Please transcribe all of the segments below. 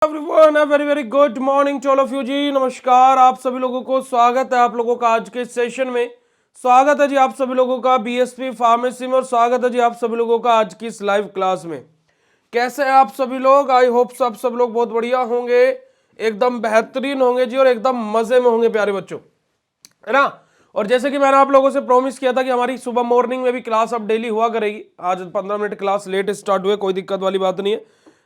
Everyone very very good morning to all of you ji. नमस्कार, आप सभी लोगों को स्वागत है आप लोगों का आज के सेशन में। स्वागत है जी आप सभी लोगों का बीएसपी फार्मेसी में और स्वागत है जी आप सभी लोगों का आज की इस लाइव क्लास में। कैसे हैं आप सभी लोग? आई होप आप सब लोग बहुत बढ़िया होंगे, एकदम बेहतरीन होंगे जी और एकदम मजे में होंगे प्यारे बच्चों, है ना। और जैसे कि मैंने आप लोगों से प्रॉमिस किया था कि हमारी सुबह मॉर्निंग में भी क्लास अब डेली हुआ करेगी। आज 15 मिनट क्लास लेट स्टार्ट हुए, कोई दिक्कत वाली बात नहीं है,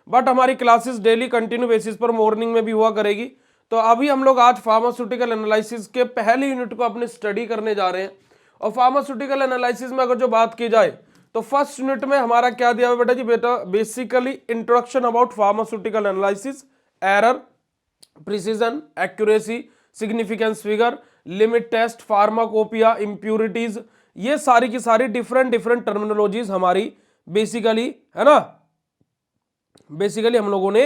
बट हमारी क्लासेस डेली कंटिन्यू बेसिस पर मॉर्निंग में भी हुआ करेगी। तो अभी हम लोग आज फार्मास्यूटिकल एनालिसिस के पहले यूनिट को अपने स्टडी करने जा रहे हैं। और फार्मास्यूटिकल एनालिसिस में अगर जो बात की जाए तो फर्स्ट यूनिट में हमारा क्या दिया हुआ बेटा जी? बेटा basically introduction about pharmaceutical analysis, error, precision, accuracy, significance figure, limit test, pharmacopoeia, impurities, ये सारी की सारी डिफरेंट डिफरेंट टर्मिनोलॉजीज हमारी बेसिकली, है ना, बेसिकली हम लोगों ने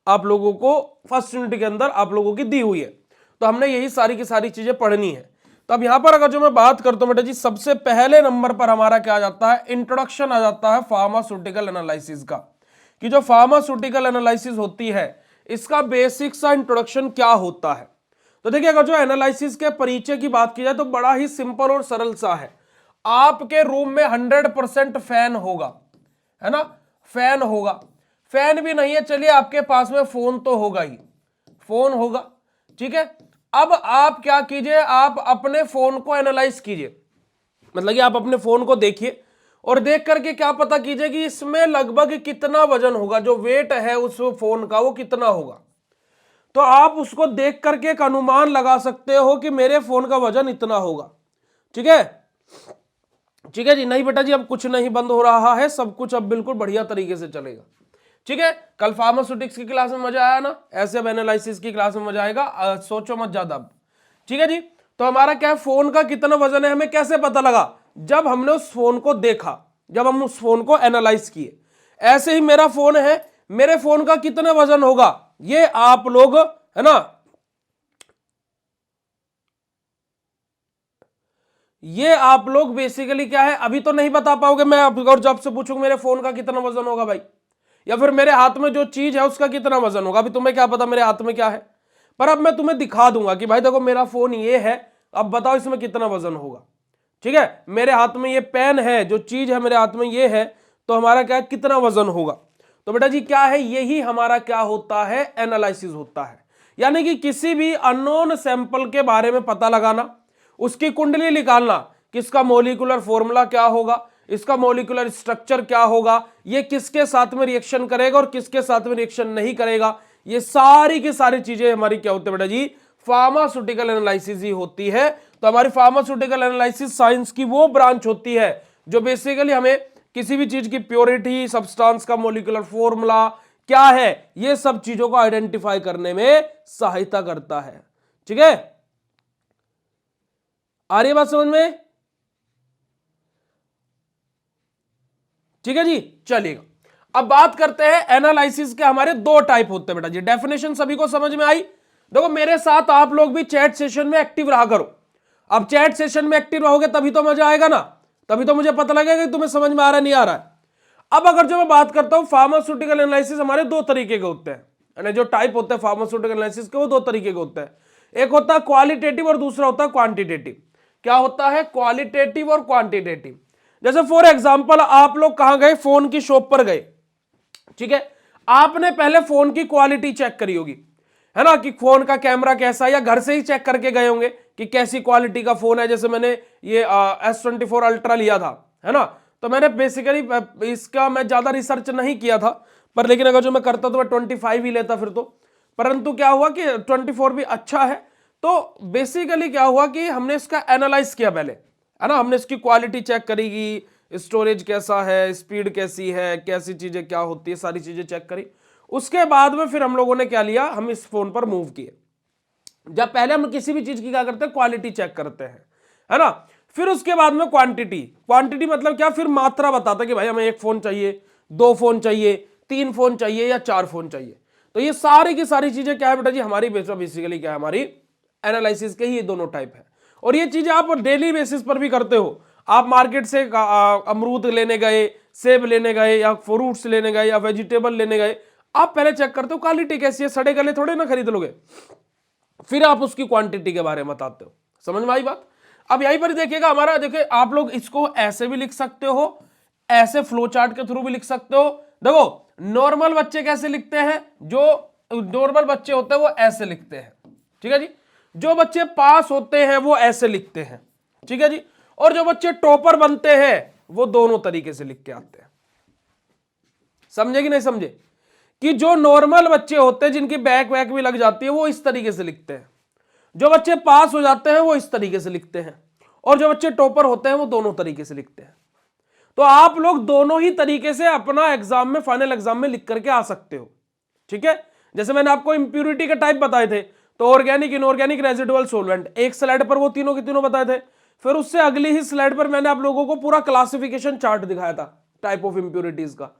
आप लोगों को फर्स्ट यूनिट के अंदर आप लोगों की दी हुई है। तो हमने यही सारी की सारी चीजें पढ़नी है। तो अब यहां पर अगर जो मैं बात करता हूं बेटा जी, सबसे पहले नंबर पर हमारा क्या आ जाता है? इंट्रोडक्शन आ जाता है फार्मास्यूटिकल एनालिसिस का, कि जो फार्मास्यूटिकल एनालिसिस होती है इसका बेसिक सा इंट्रोडक्शन क्या होता है। तो देखिए, अगर जो एनालिसिस के परिचय की बात की जाए तो बड़ा ही सिंपल और सरल सा है। आपके रूम में 100% फैन होगा, है ना, फैन होगा। फैन भी नहीं है, चलिए आपके पास में फोन तो होगा ही, फोन होगा, ठीक है। अब आप क्या कीजिए, आप अपने फोन को एनालाइज कीजिए, मतलब कि आप अपने फोन को देखिए और देख करके क्या पता कीजिए कि इसमें लगभग कितना वजन होगा, जो वेट है उस फोन का वो कितना होगा। तो आप उसको देख करके एक अनुमान लगा सकते हो कि मेरे फोन का वजन इतना होगा, ठीक है। ठीक है जी। नहीं बेटा जी, अब कुछ नहीं बंद हो रहा है, सब कुछ अब बिल्कुल बढ़िया तरीके से चलेगा, ठीक है। कल फार्मास्यूटिक्स की क्लास में मजा आया ना, ऐसे अब एनालिसिस की क्लास में मजा आएगा, सोचो मत ज्यादा अब, ठीक है जी। तो हमारा क्या है, फोन का कितना वजन है हमें कैसे पता लगा? जब हमने उस फोन को देखा, जब हम उस फोन को एनालाइज किए। ऐसे ही मेरा फोन है, मेरे फोन का कितना वजन होगा ये आप लोग, है ना, ये आप लोग बेसिकली क्या है अभी तो नहीं बता पाओगे। मैं और जब से पूछूंगा मेरे फोन का कितना वजन होगा भाई, या फिर मेरे हाथ में जो चीज है उसका कितना वजन होगा, अभी तुम्हें क्या पता मेरे हाथ में क्या है। पर अब मैं तुम्हें दिखा दूंगा कि भाई देखो मेरा फोन ये है, अब बताओ इसमें कितना वजन होगा, ठीक है। मेरे हाथ में ये पेन है, जो चीज है मेरे हाथ में ये है, तो हमारा क्या कितना वजन होगा। तो बेटा जी क्या है, यही हमारा क्या होता है, एनालिसिस होता है। यानी कि किसी भी अननोन सैंपल के बारे में पता लगाना, उसकी कुंडली निकालना, किसका मॉलिक्यूलर फॉर्मूला क्या होगा, इसका मॉलिक्यूलर स्ट्रक्चर क्या होगा, ये किसके साथ में रिएक्शन करेगा और किसके साथ में रिएक्शन नहीं करेगा, ये सारी की सारी चीजें हमारी क्या होती है बेटा जी, फार्मास्यूटिकल एनालिसिस ही होती है। तो हमारी फार्मास्यूटिकल एनालिसिस साइंस की वो ब्रांच होती है जो बेसिकली हमें किसी भी चीज की प्योरिटी, सब्सटेंस का मॉलिक्यूलर फॉर्मूला क्या है, ये सब चीजों को आइडेंटिफाई करने में सहायता करता है, ठीक है। आ रही है बात समझ में? ठीक है जी, चलिएगा। अब बात करते हैं एनालिसिस के हमारे दो टाइप होते हैं बेटा जी। डेफिनेशन सभी को समझ में आई? देखो मेरे साथ आप लोग भी चैट सेशन में एक्टिव रहा करो। अब चैट सेशन में एक्टिव रहोगे तभी तो मजा आएगा ना, तभी तो मुझे पता लगेगा कि तुम्हें समझ में आ रहा है नहीं आ रहा है। अब अगर जो मैं बात करता हूं फार्मास्यूटिकल एनालिसिस हमारे दो तरीके के होते हैं, यानी जो टाइप होते हैं फार्मास्यूटिकल एनालिसिस के वो दो तरीके के होते हैं। एक होता है क्वालिटेटिव और दूसरा होता है क्वांटिटेटिव। क्या होता है? क्वालिटेटिव और क्वांटिटेटिव। जैसे फॉर एग्जांपल आप लोग कहां गए, फोन की शॉप पर गए, ठीक है। आपने पहले फोन की क्वालिटी चेक करी होगी, है ना, कि फोन का कैमरा कैसा है, या घर से ही चेक करके गए होंगे कि कैसी क्वालिटी का फोन है। जैसे मैंने ये S24 अल्ट्रा लिया था, है ना, तो मैंने बेसिकली इसका मैं ज्यादा रिसर्च नहीं किया था, पर लेकिन अगर जो मैं करता तो मैं 25 ही लेता फिर तो। परंतु क्या हुआ कि 24 भी अच्छा है। तो बेसिकली क्या हुआ कि हमने इसका एनालाइज किया पहले, है ना, हमने इसकी क्वालिटी चेक करेगी, स्टोरेज कैसा है, स्पीड कैसी है, कैसी चीजें क्या होती है, सारी चीजें चेक करी। उसके बाद में फिर हम लोगों ने क्या लिया, हम इस फोन पर मूव किए। जब पहले हम किसी भी चीज की क्या करते हैं, क्वालिटी चेक करते हैं, है ना। फिर उसके बाद में क्वांटिटी। क्वांटिटी मतलब क्या, फिर मात्रा बताता है कि भाई हमें एक फोन चाहिए, दो फोन चाहिए, तीन फोन चाहिए या चार फोन चाहिए। तो ये सारी की सारी चीजें क्या है बेटा जी, हमारी बेसिकली क्या है, हमारी एनालिसिस के ही ये दोनों टाइप है। और ये चीजें आप डेली बेसिस पर भी करते हो। आप मार्केट से अमरूद लेने गए, सेब लेने गए, या फ्रूट्स लेने गए, या वेजिटेबल लेने गए, आप पहले चेक करते हो क्वालिटी कैसी है, सड़े गले थोड़े ना खरीद लोगे, फिर आप उसकी क्वांटिटी के बारे में बताते हो। समझ में आई बात? अब यहीं पर देखिएगा हमारा, देखिए आप लोग इसको ऐसे भी लिख सकते हो, ऐसे फ्लो चार्ट के थ्रू भी लिख सकते हो। देखो नॉर्मल बच्चे कैसे लिखते हैं, जो नॉर्मल बच्चे होते हैं वो ऐसे लिखते हैं, ठीक है जी। जो बच्चे पास होते हैं वो ऐसे लिखते हैं, ठीक है जी। और जो बच्चे टॉपर बनते हैं वो दोनों तरीके से लिख के आते हैं। समझे कि नहीं समझे? कि जो नॉर्मल बच्चे होते हैं जिनकी बैक वैक भी लग जाती है वो इस तरीके से लिखते हैं, जो बच्चे पास हो जाते हैं वो इस तरीके से लिखते हैं, और जो बच्चे टॉपर होते हैं वो दोनों तरीके से लिखते हैं। तो आप लोग दोनों ही तरीके से अपना एग्जाम में, फाइनल एग्जाम में लिख करके आ सकते हो, ठीक है। जैसे मैंने आपको इंप्यूरिटी के टाइप बताए थे, तो ऑर्गेनिक, इनऑर्गेनिक, रेजिडुअल, सोलवेंट, एक स्लाइड पर वो तीनों के तीनों बताए थे। फिर उससे अगली ही स्लाइड पर मैंने आप लोगों को पूरा क्लासिफिकेशन चार्ट दिखाया था टाइप ऑफ इंप्यूरिटीज का।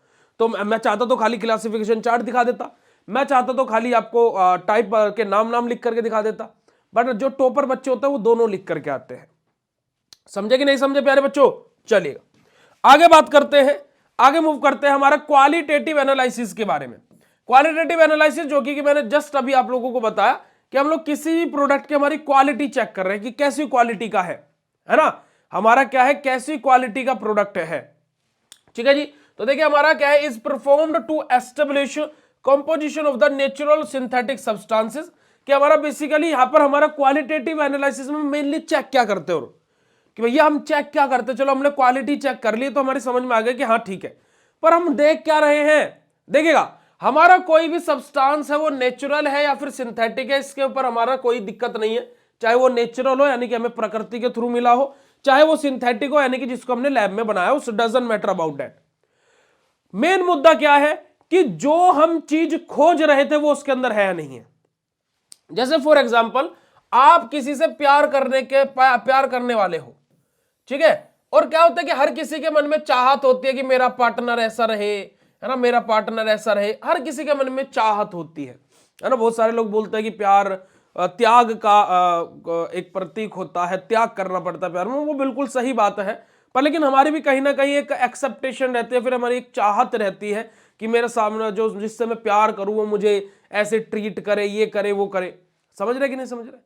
तो मैं चाहता तो खाली क्लासिफिकेशन चार्ट दिखा देता, मैं चाहता तो खाली आपको टाइप के नाम लिख करके दिखा देता, बट जो टॉपर बच्चे होते हैं वो दोनों लिख करके आते हैं। समझे कि नहीं समझे प्यारे बच्चों? चलिएगा आगे बात करते हैं, आगे मूव करते हैं हमारा क्वालिटेटिव एनालिसिस के बारे में। क्वालिटेटिव एनालिसिस जो कि मैंने जस्ट अभी आप लोगों को बताया कि हम लोग किसी भी प्रोडक्ट की हमारी क्वालिटी चेक कर रहे हैं कि कैसी क्वालिटी का है ना, हमारा क्या है, कैसी क्वालिटी का प्रोडक्ट है, ठीक है जी। तो देखिए हमारा क्या है, is performed to establish composition of the natural synthetic substances, कि हमारा बेसिकली यहां पर हमारा क्वालिटेटिव एनालिसिस में मेनली चेक क्या करते हो कि भैया हम चेक क्या करते, चलो हमने क्वालिटी चेक कर ली तो हमारी समझ में आ गया कि हाँ ठीक है, पर हम देख क्या रहे हैं। देखिएगा हमारा कोई भी सब्सटेंस है वो नेचुरल है या फिर सिंथेटिक है, इसके ऊपर हमारा कोई दिक्कत नहीं है, चाहे वो नेचुरल हो यानी कि हमें प्रकृति के थ्रू मिला हो, चाहे वो सिंथेटिक हो यानी कि जिसको हमने लैब में बनाया हो, doesn't matter about that. Main मुद्दा क्या है कि जो हम चीज खोज रहे थे वो उसके अंदर है या नहीं है। जैसे फॉर एग्जाम्पल आप किसी से प्यार करने वाले हो, ठीक है, और क्या होता है कि हर किसी के मन में चाहत होती है कि मेरा पार्टनर ऐसा रहे, है ना, मेरा पार्टनर ऐसा रहे, हर किसी के मन में चाहत होती है ना। बहुत सारे लोग बोलते हैं कि प्यार त्याग का एक प्रतीक होता है, त्याग करना पड़ता है प्यार में, वो बिल्कुल सही बात है, पर लेकिन हमारी भी कहीं ना कहीं एक एक्सेप्टेशन रहती है, फिर हमारी एक चाहत रहती है कि मेरे सामने जो जिससे मैं प्यार करूं वो मुझे ऐसे ट्रीट करे, ये करे, वो करे। समझ रहे कि नहीं समझ रहे,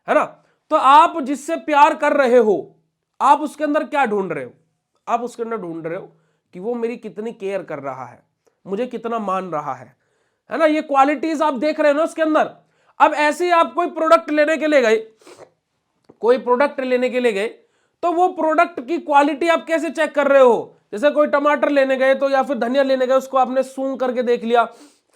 है ना। तो आप जिससे प्यार कर रहे हो, आप उसके अंदर क्या ढूंढ रहे हो, आप उसके अंदर ढूंढ रहे हो कि वो मेरी कितनी केयर कर रहा है, मुझे कितना मान रहा है ना, ये क्वालिटीज आप देख रहे हो ना उसके अंदर। अब ऐसे ही आप कोई प्रोडक्ट लेने के लिए गए, कोई प्रोडक्ट लेने के लिए गए, तो वो प्रोडक्ट की क्वालिटी आप कैसे चेक कर रहे हो। जैसे कोई टमाटर लेने गए तो, या फिर धनिया लेने गए, उसको आपने सूंघ करके देख लिया,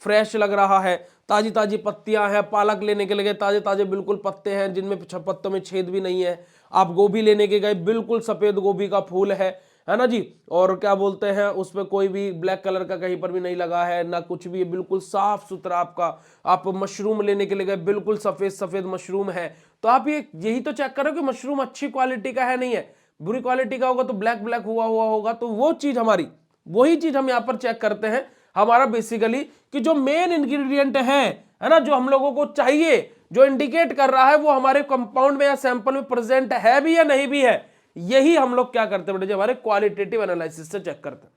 फ्रेश लग रहा है, ताजी ताजी पत्तियां हैं। पालक लेने के लिए गए, ताजे ताजे बिल्कुल पत्ते हैं जिनमें पत्तों में छेद भी नहीं है। आप गोभी लेने के गए, बिल्कुल सफेद गोभी का फूल है ना जी, और क्या बोलते हैं उसमें कोई भी ब्लैक कलर का कहीं पर भी नहीं लगा है ना कुछ भी, बिल्कुल साफ सुथरा आपका। आप मशरूम लेने के लिए गए, बिल्कुल सफेद सफेद मशरूम है, तो आप ये यही तो चेक करो कि मशरूम अच्छी क्वालिटी का है नहीं है। बुरी क्वालिटी का होगा तो ब्लैक ब्लैक हुआ हुआ होगा, तो वो चीज हमारी, वही चीज हम यहाँ पर चेक करते हैं हमारा बेसिकली कि जो मेन इंग्रेडिएंट है ना, जो हम लोगों को चाहिए, जो इंडिकेट कर रहा है वो हमारे कंपाउंड में या सैंपल में प्रेजेंट है भी या नहीं भी है, यही हम लोग क्या करते हैं बेटे, हमारे क्वालिटेटिव एनालिसिस से चेक करते हैं।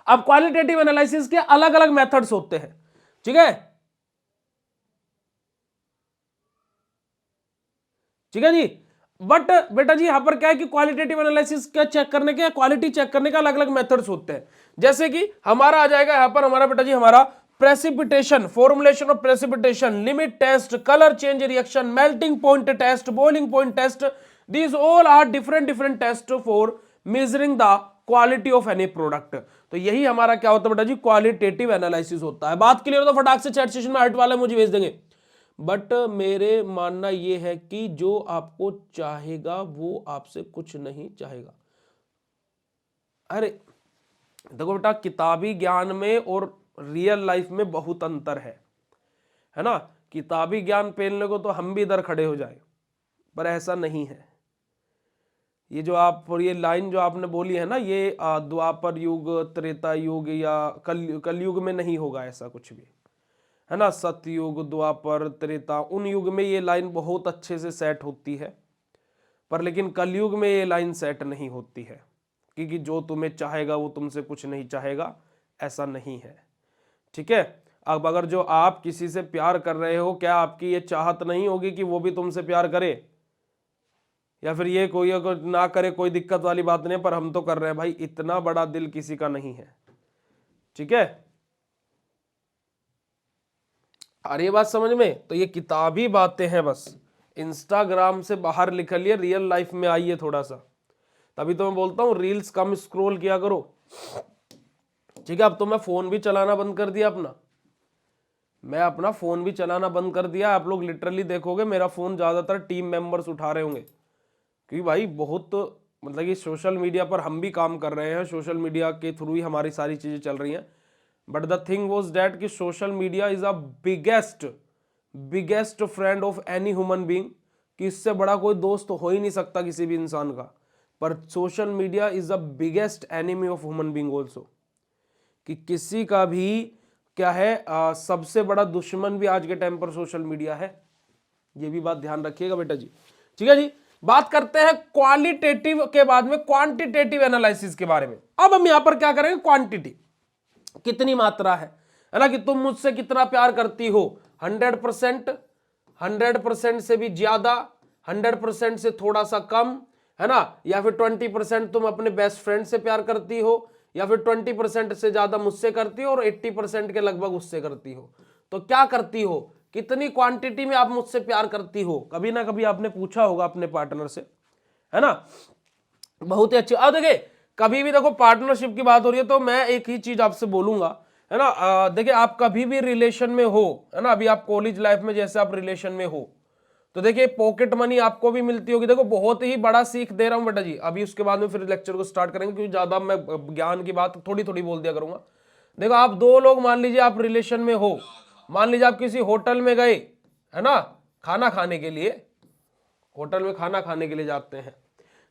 अब क्वालिटेटिव एनालिसिस के अलग अलग मेथड्स होते हैं, ठीक है, ठीक है जी। बट बेटा जी यहां पर क्या है कि क्वालिटेटिव एनालिसिस का चेक करने के, क्वालिटी चेक करने का अलग अलग मेथड्स होते हैं। जैसे कि हमारा आ जाएगा यहां पर हमारा बेटा जी, हमारा precipitation, formulation of precipitation, limit test, colour change reaction, melting point test, boiling point test, these all are different test for measuring the quality of any product. तो यही हमारा क्या होता है बेटा जी, क्वालिटेटिव एनालिसिस होता है। बात क्लियर हो तो फटाक से चैट सेशन में हट वाले मुझे भेज देंगे। बट मेरे मानना यह है कि जो आपको चाहेगा वो आपसे कुछ नहीं चाहेगा। अरे देखो बेटा, किताबी ज्ञान में और रियल लाइफ में बहुत अंतर है ना। किताबी ज्ञान पहनने को तो हम भी इधर खड़े हो जाए, पर ऐसा नहीं है। ये जो आप, और ये लाइन जो आपने बोली है ना, ये द्वापर युग, त्रेता युग या कलयुग में नहीं होगा ऐसा कुछ भी, है ना। सतयुग, द्वापर, त्रेता, उन युग में ये लाइन बहुत अच्छे से सेट होती है, पर लेकिन कलयुग में ये लाइन सेट नहीं होती है, क्योंकि जो तुम्हें चाहेगा वो तुमसे कुछ नहीं चाहेगा, ऐसा नहीं है, ठीक है। अब अगर जो आप किसी से प्यार कर रहे हो, क्या आपकी ये चाहत नहीं होगी कि वो भी तुमसे प्यार करे? या फिर ये कोई अगर ना करे कोई दिक्कत वाली बात नहीं, पर हम तो कर रहे हैं भाई, इतना बड़ा दिल किसी का नहीं है। ठीक है, और ये बात समझ में? तो ये किताबी बातें हैं, बस इंस्टाग्राम से बाहर निकलिए, रियल लाइफ में आइए थोड़ा सा। तभी तो मैं बोलता हूँ रील्स कम स्क्रॉल किया करो। ठीक है, अब तो मैं फोन भी चलाना बंद कर दिया अपना, मैं अपना फोन भी चलाना बंद कर दिया। आप लोग लिटरली देखोगे मेरा फोन ज्यादातर टीम मेंबर्स उठा रहे होंगे, क्योंकि भाई बहुत मतलब कि सोशल मीडिया पर हम भी काम कर रहे हैं, सोशल मीडिया के थ्रू ही हमारी सारी चीजें चल रही हैं। But the thing was that कि social media is a biggest friend of any human being, कि इससे बड़ा कोई दोस्त हो ही नहीं सकता किसी भी इंसान का। पर social media is the biggest enemy of human being also, कि किसी का भी क्या है सबसे बड़ा दुश्मन भी आज के टाइम पर सोशल मीडिया है। ये भी बात ध्यान रखिएगा बेटा जी। ठीक है जी, बात करते हैं क्वालिटेटिव के बाद में क्वांटिटेटिव एनालिसिस के बारे में। अब हम यहां पर क्या करेंगे, क्वांटिटी कितनी मात्रा है ना, कि तुम मुझसे कितना प्यार करती हो, 100%, 100% से भी ज्यादा, 100% से थोड़ा सा कम, है ना, या फिर 20% तुम अपने बेस्ट फ्रेंड से प्यार करती हो, या फिर 20% से ज्यादा मुझसे करती हो, और 80% के लगभग उससे करती हो। तो क्या करती हो, कितनी क्वांटिटी में आप मुझसे प्यार करती हो? कभी ना कभी आपने पूछा होगा अपने पार्टनर से, है ना। बहुत ही अच्छी। अब देखिए, कभी भी देखो पार्टनरशिप की बात हो रही है तो मैं एक ही चीज आपसे बोलूंगा, है ना। देखिए, आप कभी भी रिलेशन में हो, है ना, अभी आप कॉलेज लाइफ में जैसे आप रिलेशन में हो, तो देखिए पॉकेट मनी आपको भी मिलती होगी। देखो बहुत ही बड़ा सीख दे रहा हूं बेटा जी, अभी उसके बाद में फिर लेक्चर को स्टार्ट करेंगे, क्योंकि ज्यादा मैं ज्ञान की बात थोड़ी थोड़ी बोल दिया करूंगा। देखो, आप दो लोग मान लीजिए आप रिलेशन में हो, मान लीजिए आप किसी होटल में गए, है ना, खाना खाने के लिए, होटल में खाना खाने के लिए जाते हैं।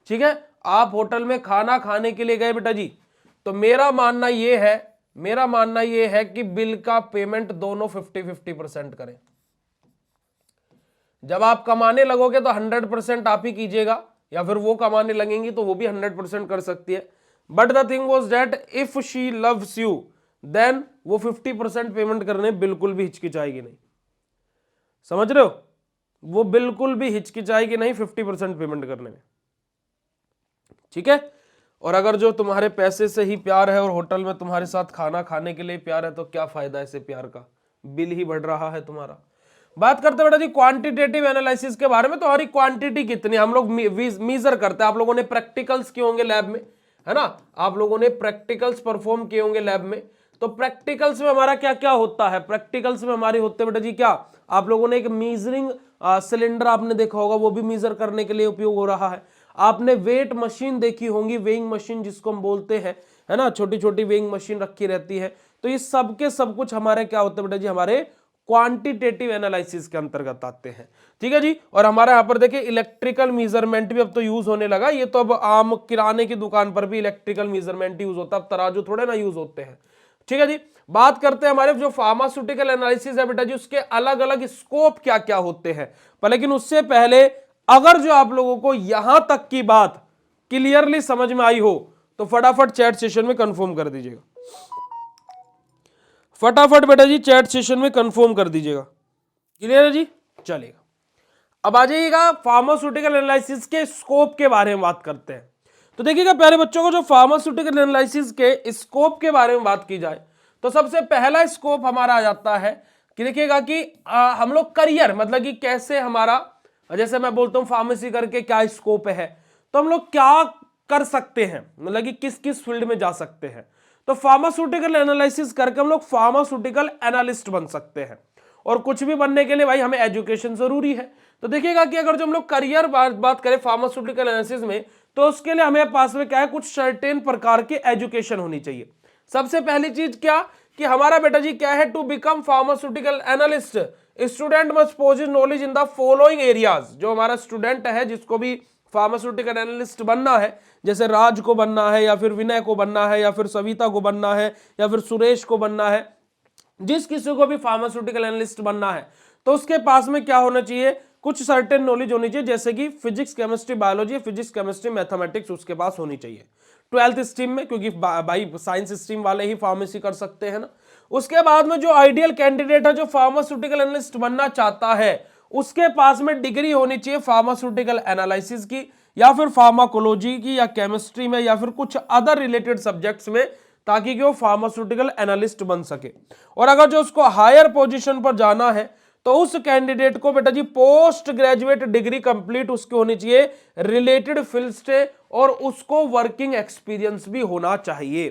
ठीक है, आप होटल में खाना खाने के लिए गए बेटा जी, तो मेरा मानना यह है कि बिल का पेमेंट दोनों 50-50% करें। जब आप कमाने लगोगे तो 100% आप ही कीजिएगा, या फिर वो कमाने लगेंगी तो वो भी 100% कर सकती है। But the thing was that if she loves you then वो 50% पेमेंट करने बिल्कुल भी हिचकिचाएगी नहीं। समझ रहे हो, वो बिल्कुल भी हिचकिचाएगी नहीं 50% पेमेंट करने में। ठीक है, और अगर जो तुम्हारे पैसे से ही प्यार है और होटल में तुम्हारे साथ खाना खाने के लिए प्यार है, तो क्या फायदा ऐसे प्यार का, बिल ही बढ़ रहा है तुम्हारा। बात करते बेटा जी क्वांटिटेटिव एनालिसिस के बारे में। तो हमारी क्वांटिटी कितनी, हम लोग मीजर करते हैं। आप लोगों ने प्रैक्टिकल्स किए होंगे लैब में, है ना, आप लोगों ने प्रैक्टिकल्स परफॉर्म किए होंगे लैब में। तो प्रैक्टिकल्स में हमारा क्या क्या होता है, प्रैक्टिकल्स में हमारे होते बेटा जी क्या, आप लोगों ने एक मीजरिंग सिलेंडर आपने देखा होगा, वो भी मीजर करने के लिए उपयोग हो रहा है। आपने वेट मशीन देखी होंगी, वेइंग मशीन जिसको हम बोलते हैं, है ना, छोटी छोटी वेइंग मशीन रखी रहती है। तो ये सब के सब कुछ हमारे क्या होते हैं बेटा जी, हमारे क्वांटिटेटिव एनालिसिस के अंतर्गत आते हैं। ठीक है जी, और हमारे यहाँ पर देखिए इलेक्ट्रिकल मेजरमेंट भी अब तो यूज होने लगा। ये तो अब आम किराने की दुकान पर भी इलेक्ट्रिकल मेजरमेंट यूज होता है, अब तराजू थोड़े ना यूज होते हैं। ठीक है जी, बात करते हैं हमारे जो फार्मास्यूटिकल एनालिसिस है बेटा जी, उसके अलग अलग स्कोप क्या क्या होते हैं। पर लेकिन उससे पहले अगर जो आप लोगों को यहां तक की बात क्लियरली समझ में आई हो तो फटाफट चैट सेशन में कंफर्म कर दीजिएगा, फटाफट बेटा जी चैट सेशन में कंफर्म कर दीजिएगा। क्लियर है जी, चलेगा। अब आ जाइएगा फार्मास्यूटिकल एनालिसिस के स्कोप के बारे में बात करते हैं। तो देखिएगा प्यारे बच्चों को, जो फार्मास्यूटिकल एनालिसिस के स्कोप के बारे में बात की जाए तो सबसे पहला स्कोप हमारा आ जाता है कि देखिएगा कि हम लोग करियर, मतलब कि कैसे हमारा, जैसे मैं बोलता हूं फार्मेसी करके क्या स्कोप है, तो हम लोग क्या कर सकते हैं, मतलब कि किस किस फील्ड में जा सकते हैं। तो फार्मास्यूटिकल एनालिसिस करके हम लोग फार्मास्यूटिकल एनालिस्ट बन सकते हैं, और कुछ भी बनने के लिए भाई हमें एजुकेशन जरूरी है। तो देखिएगा कि अगर जो हम लोग करियर बात करें फार्मास्यूटिकल एनालिसिस में, तो उसके लिए हमें पास में क्या है, कुछ सर्टेन प्रकार की एजुकेशन होनी चाहिए। सबसे पहली चीज क्या कि हमारा बेटा जी क्या है, to become pharmaceutical analyst student must possess knowledge in the following areas. जो हमारा स्टूडेंट है जिसको भी फार्मास्यूटिकल एनालिस्ट बनना है, जैसे राज को बनना है, या फिर विनय को बनना है, या फिर सविता को बनना है, या फिर सुरेश को बनना है, जिस किसी को भी फार्मास्यूटिकल एनालिस्ट बनना है, तो उसके पास में क्या होना चाहिए, कुछ सर्टेन नॉलेज होनी चाहिए, जैसे कि physics chemistry biology, physics chemistry mathematics उसके पास होनी चाहिए 12th स्ट्रीम में, क्योंकि भाई साइंस स्ट्रीम वाले ही फार्मेसी कर सकते हैं ना। उसके बाद में जो आइडियल कैंडिडेट है, जो फार्मास्यूटिकल एनालिस्ट बनना चाहता है, उसके पास में डिग्री होनी चाहिए फार्मास्यूटिकल एनालिसिस की, या फिर फार्माकोलॉजी की, या केमिस्ट्री में, या फिर कुछ अदर रिलेटेड सब्जेक्ट्स में, ताकि वो फार्मास्यूटिकल एनालिस्ट बन सके। और अगर जो उसको हायर पोजीशन पर जाना है तो उस कैंडिडेट को बेटा जी पोस्ट ग्रेजुएट डिग्री कंप्लीट उसकी होनी चाहिए रिलेटेड फील्ड से, और उसको वर्किंग एक्सपीरियंस भी होना चाहिए।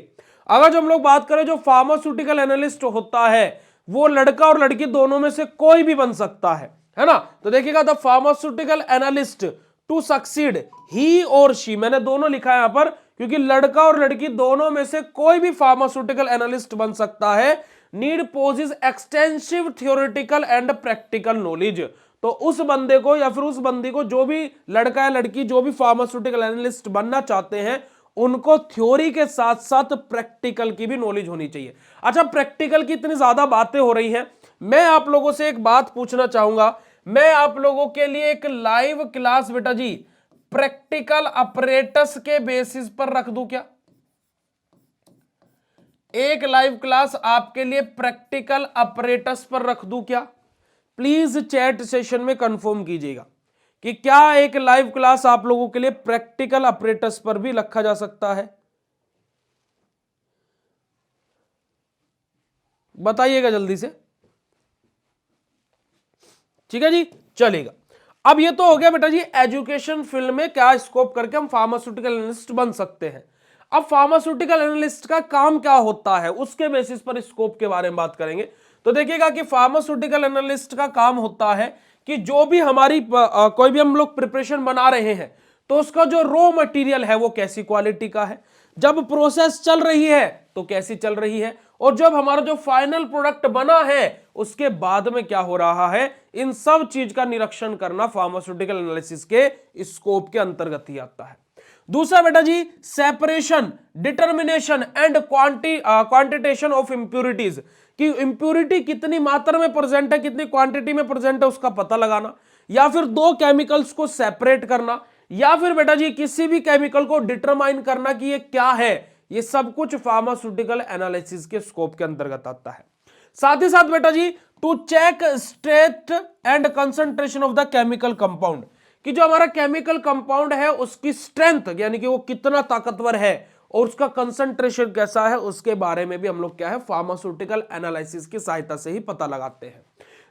अगर जो हम लोग बात करें, जो फार्मास्यूटिकल एनालिस्ट होता है वो लड़का और लड़की दोनों में से कोई भी बन सकता है ना। तो देखिएगा, the pharmaceutical analyst to succeed he और शी, मैंने दोनों लिखा है यहां पर क्योंकि लड़का और लड़की दोनों में से कोई भी फार्मास्यूटिकल एनालिस्ट बन सकता है। Need possess extensive theoretical and practical knowledge, तो उस बंदे को या फिर उस बंदी को, जो भी लड़का या लड़की जो भी फार्मास्यूटिकल एनालिस्ट बनना चाहते हैं, उनको थ्योरी के साथ साथ प्रैक्टिकल की भी नॉलेज होनी चाहिए। अच्छा, प्रैक्टिकल की इतनी ज्यादा बातें हो रही हैं, मैं आप लोगों से एक बात पूछना चाहूंगा। मैं आप लोगों के लिए एक लाइव क्लास बेटा जी प्रैक्टिकल अपरेटस के बेसिस पर रख दूं क्या? एक लाइव क्लास आपके लिए प्रैक्टिकल अपरेटस पर रख दूं क्या? प्लीज चैट सेशन में कंफर्म कीजिएगा कि क्या एक लाइव क्लास आप लोगों के लिए प्रैक्टिकल अपरेटस पर भी रखा जा सकता है। बताइएगा जल्दी से। ठीक है जी, चलेगा। अब ये तो हो गया बेटा जी एजुकेशन फील्ड में क्या स्कोप करके हम फार्मास्यूटिकल एनालिस्ट बन सकते हैं। अब फार्मास्यूटिकल एनालिस्ट का काम क्या होता है, उसके बेसिस पर स्कोप के बारे में बात करेंगे। तो देखिएगा कि फार्मास्यूटिकल एनालिस्ट का काम होता है कि जो भी हमारी कोई भी हम लोग प्रिपरेशन बना रहे हैं, तो उसका जो रॉ मटेरियल है वो कैसी क्वालिटी का है, जब प्रोसेस चल रही है तो कैसी चल रही है, और जब हमारा जो फाइनल प्रोडक्ट बना है उसके बाद में क्या हो रहा है, इन सब चीज का निरीक्षण करना फार्मास्यूटिकल एनालिसिस के स्कोप के अंतर्गत ही आता है। दूसरा बेटा जी separation, determination and quantitation of impurities, कि इंप्यूरिटी कितनी मात्रा में प्रेजेंट है, कितनी क्वांटिटी में प्रेजेंट है, उसका पता लगाना, या फिर दो केमिकल्स को सेपरेट करना, या फिर बेटा जी किसी भी केमिकल को डिटरमाइन करना कि ये क्या है, ये सब कुछ फार्मास्यूटिकल एनालिसिस के स्कोप के अंतर्गत आता है। साथ ही साथ बेटा जी to check strength and concentration of the chemical compound, कि जो हमारा केमिकल कंपाउंड है उसकी स्ट्रेंथ यानी कि वो कितना ताकतवर है और उसका कंसंट्रेशन कैसा है, उसके बारे में भी हम लोग क्या है फार्मास्यूटिकल एनालिसिस की सहायता से ही पता लगाते हैं।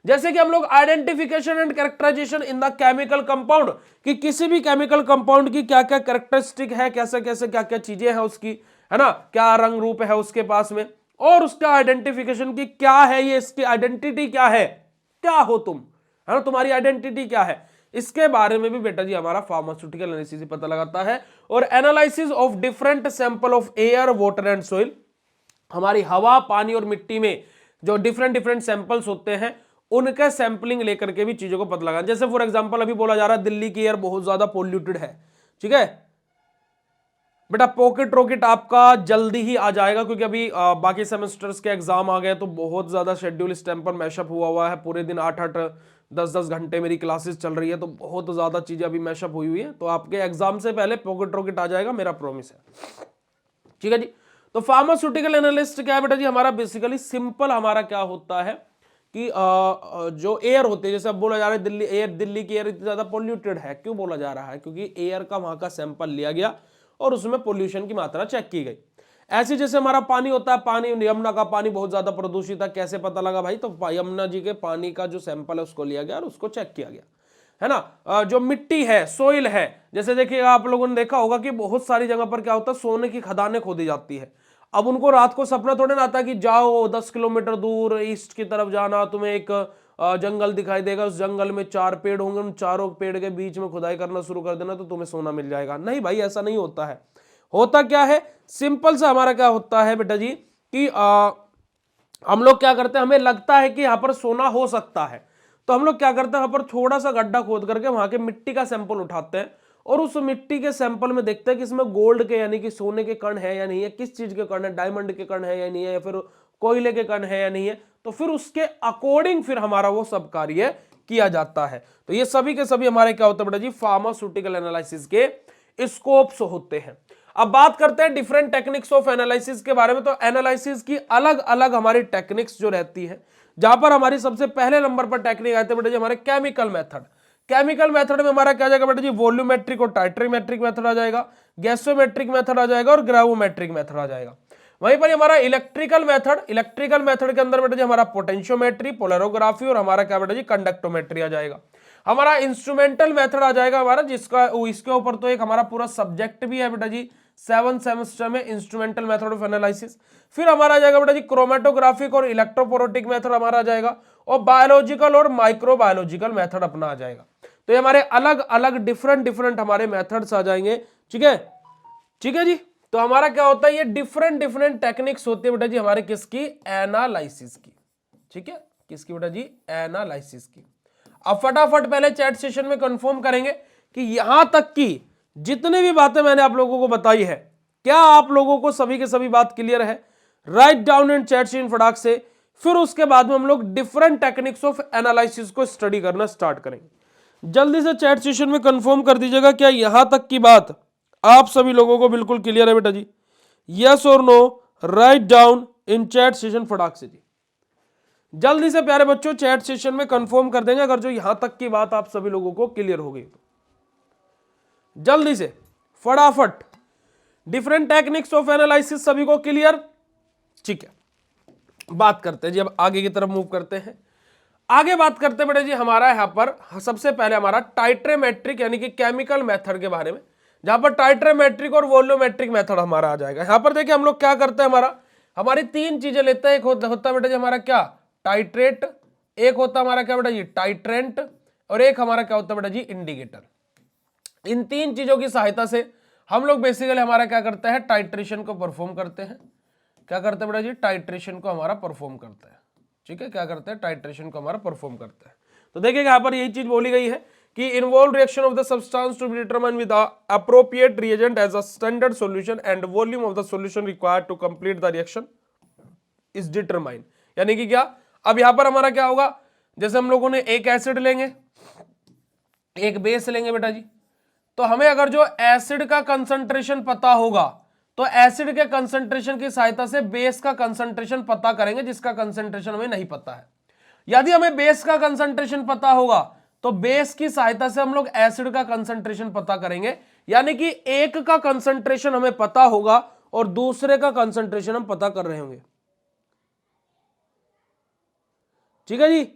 जैसे कि हम लोग identification and characterization in the chemical compound, कि किसी भी केमिकल कंपाउंड की क्या क्या कैरेक्टरिस्टिक है, कैसे कैसे क्या क्या चीजें हैं उसकी, है ना, क्या रंग रूप है उसके पास में, और उसका आइडेंटिफिकेशन की क्या है, ये इसकी आइडेंटिटी क्या है, क्या हो तुम, है ना, तुम्हारी आइडेंटिटी क्या है, इसके बारे में भी बेटा जी हमारा फार्मास्यूटिकल एनालिसिस पता लगाता है। और analysis of different sample of air water and soil, हमारी हवा पानी और मिट्टी में जो डिफरेंट डिफरेंट सैंपल्स होते हैं उनका सैंपलिंग लेकर के भी चीजों को पता लगाना। जैसे फॉर एग्जांपल अभी बोला जा रहा है दिल्ली की एयर बहुत ज्यादा पोल्यूटेड है, ठीक है बेटा, पॉकेट रॉकेट आपका जल्दी ही आ जाएगा क्योंकि अभी बाकी सेमेस्टर्स के एग्जाम आ गए, तो बहुत ज्यादा शेड्यूल इस टाइम पर मैशअप हुआ है, पूरे दिन 8-8 10-10 घंटे मेरी क्लासेस चल रही है, तो बहुत ज्यादा चीजें अभी मैशअप हुई है, तो आपके एग्जाम से पहले पॉकेट रॉकेट आ जाएगा, मेरा प्रॉमिस है। ठीक है जी, तो फार्मास्यूटिकल एनालिस्ट क्या है बेटा जी, हमारा बेसिकली सिंपल हमारा क्या होता है कि जो एयर होते हैं, जैसे अब बोला जा रहा है दिल्ली की एयर इतनी ज्यादा पोल्यूटेड है, क्यों बोला जा रहा है, क्योंकि एयर का वहां का सैंपल लिया गया और उसमें पोल्यूशन की मात्रा चेक की गई। ऐसे जैसे हमारा पानी होता है, पानी यमुना का पानी बहुत ज्यादा प्रदूषित है, कैसे पता लगा भाई, तो यमुना जी के पानी का जो सैंपल है उसको लिया गया और उसको चेक किया गया, है ना। जो मिट्टी है, सोइल है, जैसे देखिएगा आप लोगों ने देखा होगा कि बहुत सारी जगह पर क्या होता है, सोने की खदानें खोदी जाती है। अब उनको रात को सपना थोड़े ना आता कि जाओ 10 किलोमीटर दूर ईस्ट की तरफ जाना, तुम्हें एक जंगल दिखाई देगा, उस जंगल में 4 पेड़ होंगे, उन चारों पेड़ के बीच में खुदाई करना शुरू कर देना तो तुम्हें सोना मिल जाएगा। नहीं भाई, ऐसा नहीं होता है। होता क्या है, सिंपल सा हमारा क्या होता है बेटा जी कि हम लोग क्या करते हैं, हमें लगता है कि यहाँ पर सोना हो सकता है, तो हम लोग क्या करते हैं, यहाँ पर थोड़ा सा गड्ढा खोद करके वहां के मिट्टी का सैंपल उठाते हैं और उस मिट्टी के सैंपल में देखते हैं कि इसमें गोल्ड के यानी कि सोने के कण है या नहीं है, किस चीज के कण है, डायमंड के कण है या नहीं है, या फिर कोयले के कण है या नहीं है, तो फिर उसके अकॉर्डिंग फिर हमारा वो सब कार्य किया जाता है। तो ये सभी के सभी हमारे क्या होते हैं बेटा जी, फार्मास्यूटिकल एनालिसिस के स्कोप्स होते हैं। अब बात करते हैं डिफरेंट टेक्निक्स ऑफ एनालिसिस के बारे में। तो एनालिसिस की अलग अलग हमारी टेक्निक्स जो रहती है, जहां पर हमारी सबसे पहले नंबर पर टेक्निक आते हैं बेटा जी हमारे केमिकल मेथड। केमिकल मेथड में हमारा क्या जाएगा बेटा जी, वॉल्यूमेट्रिक और टाइट्रीमेट्रिक मेथड आ जाएगा, गैसोमेट्रिक मेथड आ जाएगा और ग्रेवोमेट्रिक मेथड आ जाएगा। वहीं पर हमारा इलेक्ट्रिकल मेथड के अंदर बेटा जी हमारा पोटेंशियोमेट्री, पोलैरोग्राफी और हमारा क्या बेटा जी कंडक्टोमेट्री आ जाएगा। हमारा इंस्ट्रूमेंटल मेथड आ जाएगा हमारा, जिसका इसके ऊपर तो एक हमारा पूरा सब्जेक्ट भी है बेटा जी 7th सेमेस्टर में, इंस्ट्रूमेंटल मेथड ऑफ एनालिसिस। फिर हमारा आ जाएगा बेटा जी क्रोमेटोग्राफिक और इलेक्ट्रोपोरेटिक मेथड हमारा आ जाएगा, और बायोलॉजिकल और माइक्रोबायोलॉजिकल मेथड अपना आ जाएगा। तो ये हमारे अलग अलग डिफरेंट हमारे मेथड्स आ जाएंगे। ठीक है, ठीक है जी। तो हमारा क्या होता है, ये डिफरेंट टेक्निक्स होती है बेटा जी हमारे किसकी, एनालिसिस की। ठीक है, किसकी बेटा जी, एनालिसिस की। अब फटाफट पहले चैट सेशन में कंफर्म करेंगे कि यहां तक की जितनी भी बातें मैंने आप लोगों को बताई है, क्या आप लोगों को सभी के सभी बात क्लियर है? Right down in chat session फटाक से। फिर उसके बाद में हम लोग डिफरेंट टेक्निक्स ऑफ एनालिसिस को स्टडी करना स्टार्ट करेंगे। जल्दी से चैट सेशन में कंफर्म कर दीजिएगा, क्या यहां तक की बात आप सभी लोगों को बिल्कुल क्लियर है बेटा जी? यस और no, write down in chat session फटाक से जी। जल्दी से प्यारे बच्चों चैट सेशन में कंफर्म कर देंगे अगर जो यहां तक की बात आप सभी लोगों को क्लियर हो गई तो। जल्दी से फटाफट, डिफरेंट टेक्निक्स ऑफ एनालिसिस सभी को क्लियर? ठीक है, बात करते हैं जी, अब आगे की तरफ मूव करते हैं। आगे बात करते हैं बेटा जी हमारा यहां पर सबसे पहले हमारा टाइट्रेमेट्रिक यानी कि केमिकल मेथड के बारे में, जहां पर टाइट्रेमेट्रिक और वॉल्यूमेट्रिक मेथड हमारा आ जाएगा। यहां पर देखिए हम लोग क्या करते हैं, हमारी तीन चीजें लेते हैं। एक होता है बेटा जी हमारा क्या, टाइट्रेट, एक होता है हमारा क्या बेटा जी, टाइट्रेंट, और एक हमारा क्या होता है बेटा जी, इंडिकेटर। इन तीन चीजों की सहायता से हम लोग बेसिकली हमारा क्या करते हैं, टाइट्रेशन को परफॉर्म करते हैं। क्या करते हैं बेटा जी, टाइट्रेशन को हमारा परफॉर्म करते हैं। ठीक है, क्या करते हैं, टाइट्रेशन को हमारा परफॉर्म करते हैं। तो देखिए यहां पर यही चीज बोली गई है कि involve reaction of the substance to be determined with the appropriate reagent as a standard solution and volume of the solution required to complete the reaction is determined. यानी कि क्या, अब यहां पर हमारा क्या होगा, जैसे हम लोगों ने एक एसिड लेंगे, एक बेस लेंगे बेटा जी, तो हमें अगर जो एसिड का कंसंट्रेशन पता होगा तो एसिड के कंसंट्रेशन की सहायता से बेस का कंसंट्रेशन पता करेंगे, जिसका कंसंट्रेशन हमें नहीं पता है। यदि हमें बेस का कंसंट्रेशन पता होगा तो बेस की सहायता से हम लोग एसिड का कंसंट्रेशन पता करेंगे। यानी कि एक का कंसंट्रेशन हमें पता होगा और दूसरे का कंसंट्रेशन हम पता कर रहे होंगे। ठीक है जी,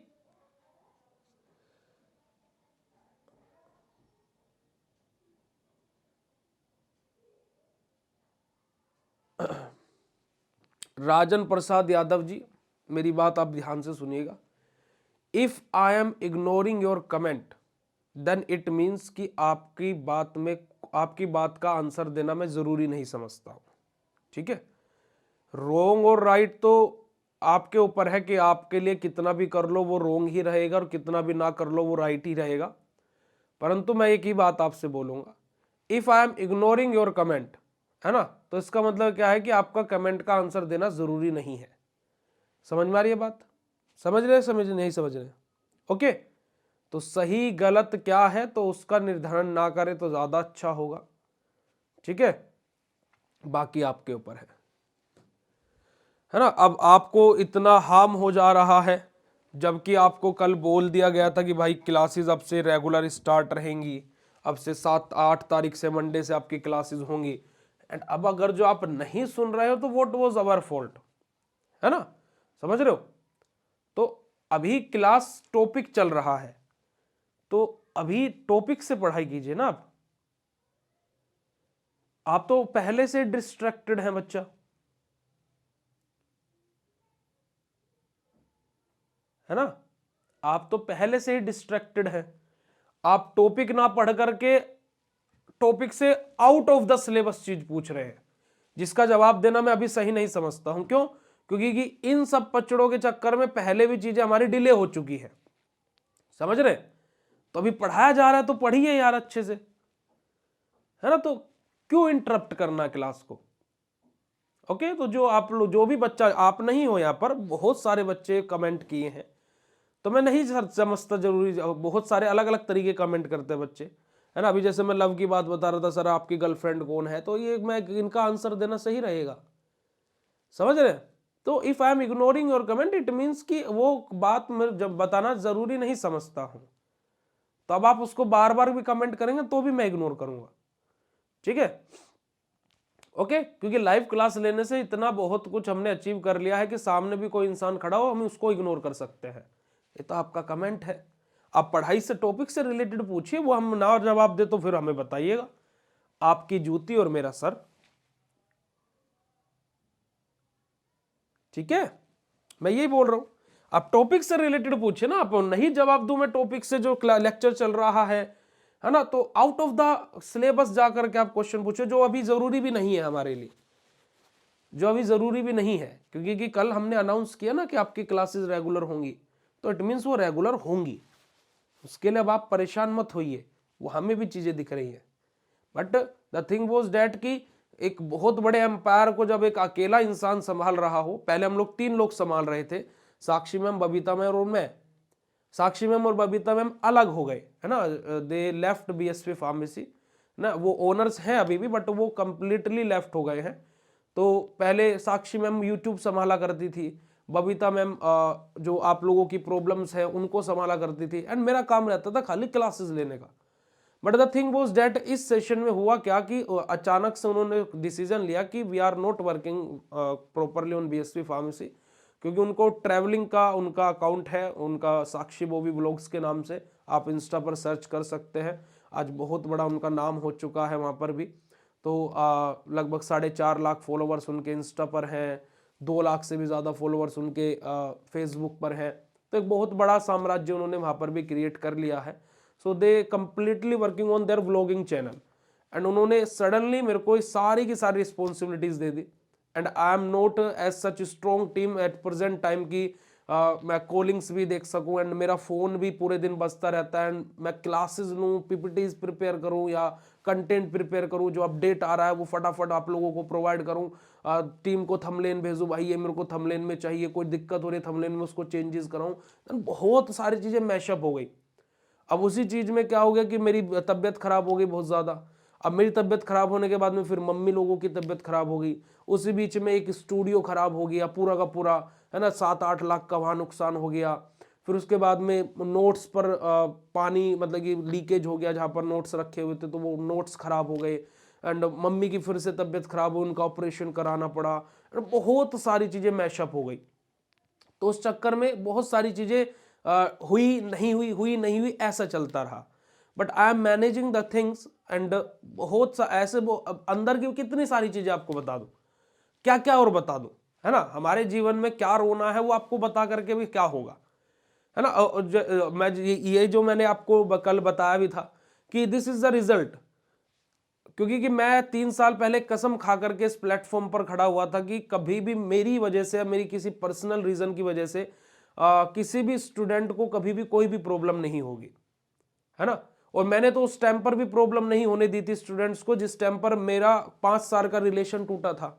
राजन प्रसाद यादव जी, मेरी बात आप ध्यान से सुनिएगा। If I am ignoring your comment then it means कि आपकी बात का आंसर देना मैं जरूरी नहीं समझता हूं। ठीक है, रोंग और राइट तो आपके ऊपर है कि आपके लिए कितना भी कर लो वो रोंग ही रहेगा और कितना भी ना कर लो वो राइट ही रहेगा। परंतु मैं एक ही बात आपसे बोलूंगा, if I am ignoring your comment, है ना, तो इसका मतलब क्या है कि आपका कमेंट का आंसर देना जरूरी नहीं है। समझ में आ रही है बात? समझ नहीं समझ रहे? ओके, तो सही गलत क्या है तो उसका निर्धारण ना करें तो ज्यादा अच्छा होगा। ठीक है, बाकी आपके ऊपर है ना। अब आपको इतना हार्म हो जा रहा है, जबकि आपको कल बोल दिया गया था कि भाई क्लासेस अब से रेगुलर स्टार्ट रहेंगी, अब से 7-8 तारीख से मंडे से आपकी क्लासेस होंगी। एंड अब अगर जो आप नहीं सुन रहे हो तो व्हाट वाज आवर फॉल्ट, है ना, समझ रहे हो? तो अभी क्लास टॉपिक चल रहा है तो अभी टॉपिक से पढ़ाई कीजिए ना। आप तो पहले से डिस्ट्रैक्टेड हैं बच्चा, है ना, आप तो पहले से ही डिस्ट्रैक्टेड है। आप टॉपिक ना पढ़ करके टॉपिक से आउट ऑफ द सिलेबस चीज पूछ रहे हैं, जिसका जवाब देना मैं अभी सही नहीं समझता हूं। क्यों? क्योंकि कि इन सब पचड़ों के चक्कर में पहले भी चीजें हमारी डिले हो चुकी है। समझ रहे? तो अभी पढ़ाया जा रहा है तो पढ़िए यार अच्छे से, है ना। तो क्यों इंटरप्ट करना क्लास को? ओके, तो जो आप लोग, जो भी बच्चा, आप नहीं हो, यहाँ पर बहुत सारे बच्चे कमेंट किए हैं, तो मैं नहीं समझता जरूरी, बहुत सारे अलग अलग तरीके कमेंट करते हैं बच्चे। है ना। अभी जैसे मैं लव की बात बता रहा था, सर आपकी गर्लफ्रेंड कौन है, तो ये मैं इनका आंसर देना सही रहेगा, समझ रहे हैं। तो if I am ignoring your comment it means कि वो बात मैं जब बताना जरूरी नहीं समझता हूं, तो अब आप उसको बार बार भी कमेंट करेंगे तो भी मैं इग्नोर करूंगा, ठीक है, ओके। क्योंकि लाइव क्लास लेने से इतना बहुत कुछ हमने अचीव कर लिया है कि सामने भी कोई इंसान खड़ा हो हम उसको इग्नोर कर सकते हैं। ये तो आपका कमेंट है, आप पढ़ाई से टॉपिक से रिलेटेड पूछिए, वो हम ना जवाब दे तो फिर हमें बताइएगा, आपकी जूती और मेरा सर, ठीक है। मैं यही बोल रहा हूं, आप टॉपिक से रिलेटेड पूछिए ना, आप नहीं जवाब दूं मैं टॉपिक से जो लेक्चर चल रहा है ना, तो आउट ऑफ द सिलेबस जाकर के आप क्वेश्चन पूछो जो अभी जरूरी भी नहीं है हमारे लिए, जो अभी जरूरी भी नहीं है, क्योंकि कि कल हमने अनाउंस किया ना कि आपकी क्लासेस रेगुलर होंगी, तो इट मीन्स वो रेगुलर होंगी, उसके लिए अब आप परेशान मत होइए, वो हमें भी चीजें दिख रही है। But the thing was that कि एक बहुत बड़े एम्पायर को जब एक अकेला इंसान संभाल रहा हो, पहले हम लोग 3 लोग संभाल रहे थे, साक्षी मैम, बबीता मैम और मैं। साक्षी मैम और बबीता मैम अलग हो गए, है ना, दे लेफ्ट बीएसपी फार्मेसी ना, वो ओनर्स हैं अभी भी बट वो कंप्लीटली लेफ्ट हो गए हैं। तो पहले साक्षी मैम यूट्यूब संभाला करती थी, बबीता मैम जो आप लोगों की प्रॉब्लम्स है उनको संभाला करती थी, एंड मेरा काम रहता था खाली क्लासेस लेने का। But the thing was that इस सेशन में हुआ क्या कि अचानक से उन्होंने डिसीजन लिया कि we are not working properly on BSP pharmacy, क्योंकि उनको ट्रैवलिंग का उनका अकाउंट है, उनका साक्षी बॉबी ब्लॉग्स के नाम से, आप इंस्टा पर सर्च कर सकते हैं, आज बहुत बड़ा उनका नाम हो चुका है वहाँ पर भी। तो लगभग 4.5 लाख फॉलोवर्स उनके इंस्टा पर हैं, 2 लाख से भी ज़्यादा फॉलोवर्स उनके फेसबुक पर हैं, तो एक बहुत बड़ा साम्राज्य उन्होंने वहाँ पर भी क्रिएट कर लिया है। So they completely working on their vlogging channel, and उन्होंने सडनली मेरे को सारी की सारी रिस्पॉन्सिबिलिटीज दे दी, and I am not as such strong team at present time की मैं कॉलिंग्स भी देख सकूं, एंड मेरा फोन भी पूरे दिन बजता रहता है, एंड मैं क्लासेस लूँ, पीपीटीज प्रिपेयर करूं या कंटेंट प्रिपेयर करूं, जो अपडेट आ रहा है वो फटाफट आप लोगों को प्रोवाइड करूं, टीम को थंबनेल भेजूं, भाई ये मेरे को थंबनेल में चाहिए, कोई दिक्कत हो रही है थंबनेल में उसको चेंजेस कराऊं, बहुत सारी चीजें मैशअप हो गई। अब उसी चीज में क्या हो गया कि मेरी तबीयत खराब हो गई बहुत ज्यादा। अब मेरी तबीयत खराब होने के बाद में फिर मम्मी लोगों की तबीयत खराब हो गई, उसी बीच में एक स्टूडियो खराब हो गया पूरा का पूरा, है ना, 7-8 लाख का वहां नुकसान हो गया। फिर उसके बाद में नोट्स पर पानी मतलब कि लीकेज हो गया, जहाँ पर नोट्स रखे हुए थे तो वो नोट्स खराब हो गए, एंड मम्मी की फिर से तबीयत खराब हुई, उनका ऑपरेशन कराना पड़ा, बहुत सारी चीजें मैशअप हो गई। तो उस चक्कर में बहुत सारी चीजें हुई नहीं हुई, हुई नहीं हुई, ऐसा चलता रहा। But I am managing the things, and बहुत सा ऐसे अंदर की कितनी सारी चीजें आपको बता दूं, क्या क्या और बता दूं, है ना, हमारे जीवन में क्या रोना है वो आपको बता करके भी क्या होगा, है ना। मैं ये जो मैंने आपको कल बताया भी था कि दिस इज द रिजल्ट, क्योंकि कि मैं 3 साल पहले कसम खा करके इस प्लेटफॉर्म पर खड़ा हुआ था कि कभी भी मेरी वजह से, मेरी किसी पर्सनल रीजन की वजह से किसी भी स्टूडेंट को कभी भी कोई भी प्रॉब्लम नहीं होगी, है ना। और मैंने तो उस टाइम पर भी प्रॉब्लम नहीं होने दी थी स्टूडेंट्स को जिस टाइम पर मेरा 5 साल का रिलेशन टूटा था,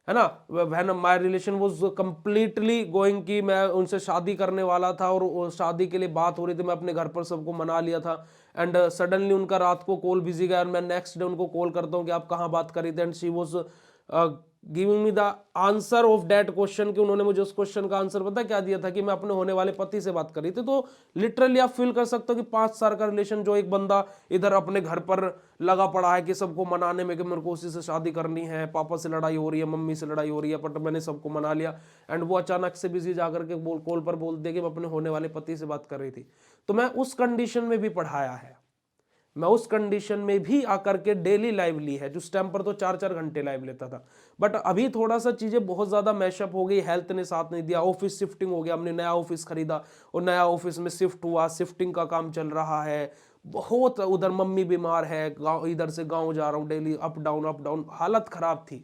है ना, when my relation was completely going, कि मैं उनसे शादी करने वाला था और शादी के लिए बात हो रही थी, मैं अपने घर पर सबको मना लिया था, एंड सडनली उनका रात को कॉल बिजी गया, और मैं नेक्स्ट डे उनको कॉल करता हूँ कि आप कहाँ बात कर रही थी, and she was giving me the answer of that question, कि उन्होंने मुझे उस क्वेश्चन का आंसर पता क्या दिया था, कि मैं अपने होने वाले पति से बात कर रही थी। तो लिटरली आप फील कर सकते हो कि 5 साल का रिलेशन, जो एक बंदा इधर अपने घर पर लगा पड़ा है कि सबको मनाने में कि मेरे को उसी से शादी करनी है, पापा से लड़ाई हो रही है, मम्मी से लड़ाई हो रही है, बट मैंने सबको मना लिया, एंड वो अचानक से बिजी जाकर के कॉल पर बोल दे कि मैं अपने होने वाले पति से बात कर रही थी। तो मैं उस कंडीशन में भी पढ़ाया है, मैं उस कंडीशन में भी आकर के डेली लाइव ली है, जो टाइम पर तो 4-4 घंटे लाइव लेता था। बट अभी थोड़ा सा चीजें बहुत ज्यादा मैशअप हो गई, हेल्थ ने साथ नहीं दिया, ऑफिस शिफ्टिंग हो गया, हमने नया ऑफिस खरीदा और नया ऑफिस में शिफ्ट हुआ, शिफ्टिंग का काम चल रहा है बहुत, उधर मम्मी बीमार है, गाँव इधर से गाँव जा रहा हूँ, डेली अप डाउन, हालत खराब थी।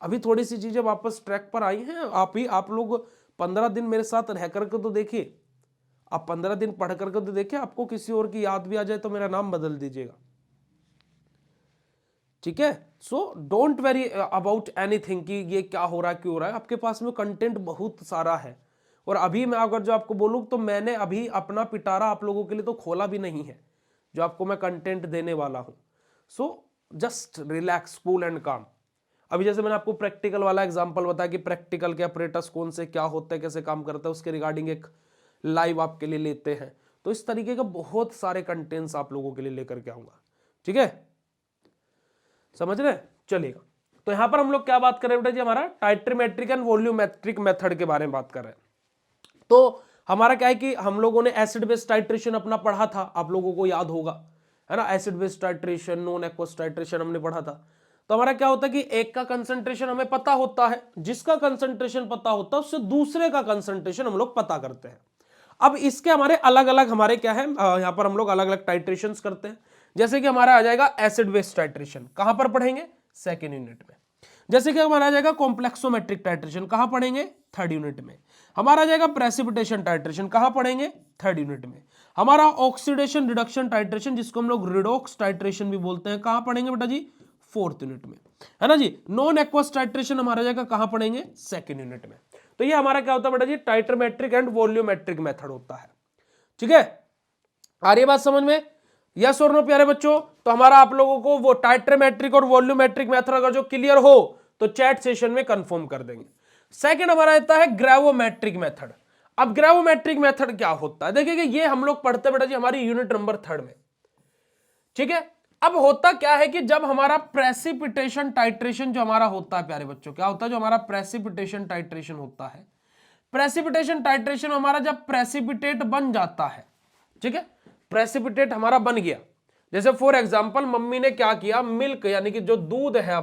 अभी थोड़ी सी चीजें वापस ट्रैक पर आई हैं, आप लोग 15 दिन मेरे साथ रह करके तो देखिए, आप 15 दिन पढ़ करके तो देखिए, आपको किसी और की याद भी आ जाए तो मेरा नाम बदल दीजिएगा, ठीक है। So don't very about anything कि ये क्या हो रहा है क्यों हो रहा है, आपके पास में कंटेंट बहुत सारा है। और अभी मैं अगर जो आपको बोलूं तो मैंने अभी अपना पिटारा आप लोगों के लिए तो खोला भी नहीं है, जो आपको मैं कंटेंट देने वाला हूं। So just relax, cool and काम। अभी जैसे मैंने आपको प्रैक्टिकल वाला एग्जांपल बताया कि प्रैक्टिकल के ऑपरेटर्स कौन से, क्या होता है, कैसे काम करता है, उसके रिगार्डिंग एक लाइव आपके लिए लेते हैं। तो इस तरीके का बहुत सारे कंटेंट्स आप लोगों के लिए लेकर के आऊंगा, ठीक है, समझ रहे? चलिएगा, तो यहां पर हम लोग क्या बात कर रहे हैं बेटा जी, हमारा टाइट्रीमेट्रिक एंड वॉल्यूमेट्रिक मेथड के बारे में बात कर रहे हैं। तो हमारा क्या है कि हम लोगों ने एसिड बेस टाइट्रेशन अपना पढ़ा था, आप लोगों को याद होगा, है ना, acid base titration, non aqueous titration हमने पढ़ा था। तो हमारा क्या होता है कि एक का कंसंट्रेशन हमें पता होता है, जिसका कंसंट्रेशन पता होता है उससे दूसरे का कंसंट्रेशन हम लोग पता करते हैं। अब इसके हमारे अलग अलग हमारे क्या है, यहां पर हम लोग अलग अलग टाइट्रेशंस करते हैं। जैसे कि हमारा आ जाएगा एसिड बेस टाइट्रेशन, कहां पर पढ़ेंगे, सेकेंड यूनिट में। जैसे कि हमारा आ जाएगा कॉम्प्लेक्सोमेट्रिक टाइट्रेशन, कहां पढ़ेंगे, थर्ड यूनिट में। हमारा आ जाएगा प्रेसिपिटेशन टाइट्रेशन, कहां पढ़ेंगे, थर्ड यूनिट में। हमारा ऑक्सीडेशन रिडक्शन टाइट्रेशन, जिसको हम लोग रिडॉक्स टाइट्रेशन भी बोलते हैं, कहां पढ़ेंगे बेटा जी, फोर्थ यूनिट में, है ना जी। नॉन एक्वस टाइट्रेशन हमारा जाएगा कहां पढ़ेंगे, सेकेंड यूनिट में। तो ये हमारा क्या होता है बेटा जी, टाइट्रोमेट्रिक एंड वॉल्यूमेट्रिक मेथड होता है, ठीक है। आ रही है बात समझ में, यस और नो प्यारे बच्चों? तो हमारा आप लोगों को वो टाइट्रोमेट्रिक और वॉल्यूमेट्रिक मेथड अगर जो क्लियर हो तो चैट सेशन में कंफर्म कर देंगे। सेकंड हमारा आता है ग्रेवोमेट्रिक मेथड। अब ग्रेवोमेट्रिक मेथड क्या होता है, देखिए ये हम लोग पढ़ते बेटा जी हमारी यूनिट नंबर 3 में, ठीक है। अब होता क्या है कि जब हमारा प्रेसिपिटेशन टाइट्रेशन जो हमारा होता है प्यारे बच्चों, क्या होता है, जो हमारा प्रेसिपिटेशन टाइट्रेशन होता है, प्रेसिपिटेशन टाइट्रेशन हमारा जब प्रेसिपिटेट बन जाता है, ठीक है, प्रेसिपिटेट हमारा बन गया, जैसे फॉर एग्जांपल मम्मी ने क्या किया, मिल्क यानी कि जो दूध है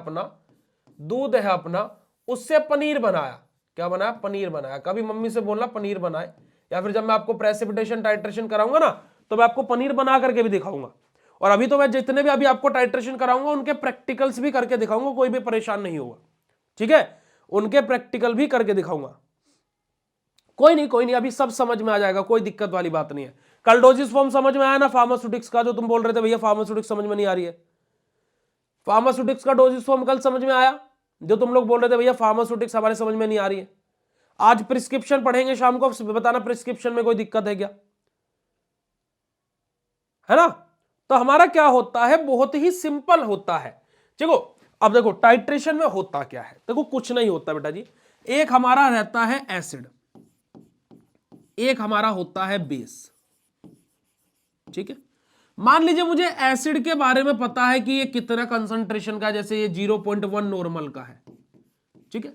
अपना उससे पनीर बनाया, क्या बनाया, पनीर बनाया। कभी मम्मी से बोलना पनीर बनाए, या फिर जब मैं आपको प्रेसिपिटेशन टाइट्रेशन कराऊंगा ना तो मैं आपको पनीर बना करके भी दिखाऊंगा। और अभी तो मैं जितने भी अभी आपको टाइट्रेशन कराऊंगा उनके प्रैक्टिकल्स भी करके दिखाऊंगा, कोई भी परेशान नहीं होगा, ठीक है, उनके प्रैक्टिकल भी करके दिखाऊंगा। कोई नहीं, अभी सब समझ में आ जाएगा, कोई दिक्कत वाली बात नहीं है। कल डोजिस फॉर्म समझ में आया ना फार्मास्यूटिक्स का, जो तुम बोल रहे थे भैया फार्मास्यूटिक्स समझ में नहीं आ रही है, फार्मास्यूटिक्स का डोजिस फॉर्म कल समझ में आया, जो तुम लोग बोल रहे थे भैया फार्मास्यूटिक्स हमारे समझ में नहीं आ रही है। आज प्रिस्क्रिप्शन पढ़ेंगे शाम को, बताना प्रिस्क्रिप्शन में कोई दिक्कत है क्या, है ना। तो हमारा क्या होता है, बहुत ही सिंपल होता है। देखो अब देखो टाइट्रेशन में होता क्या है, देखो कुछ नहीं होता बेटा जी, एक हमारा रहता है एसिड, एक हमारा होता है बेस, ठीक है। मान लीजिए मुझे एसिड के बारे में पता है कि ये कितना कंसंट्रेशन का है, जैसे ये 0.1 नॉर्मल का है, ठीक है।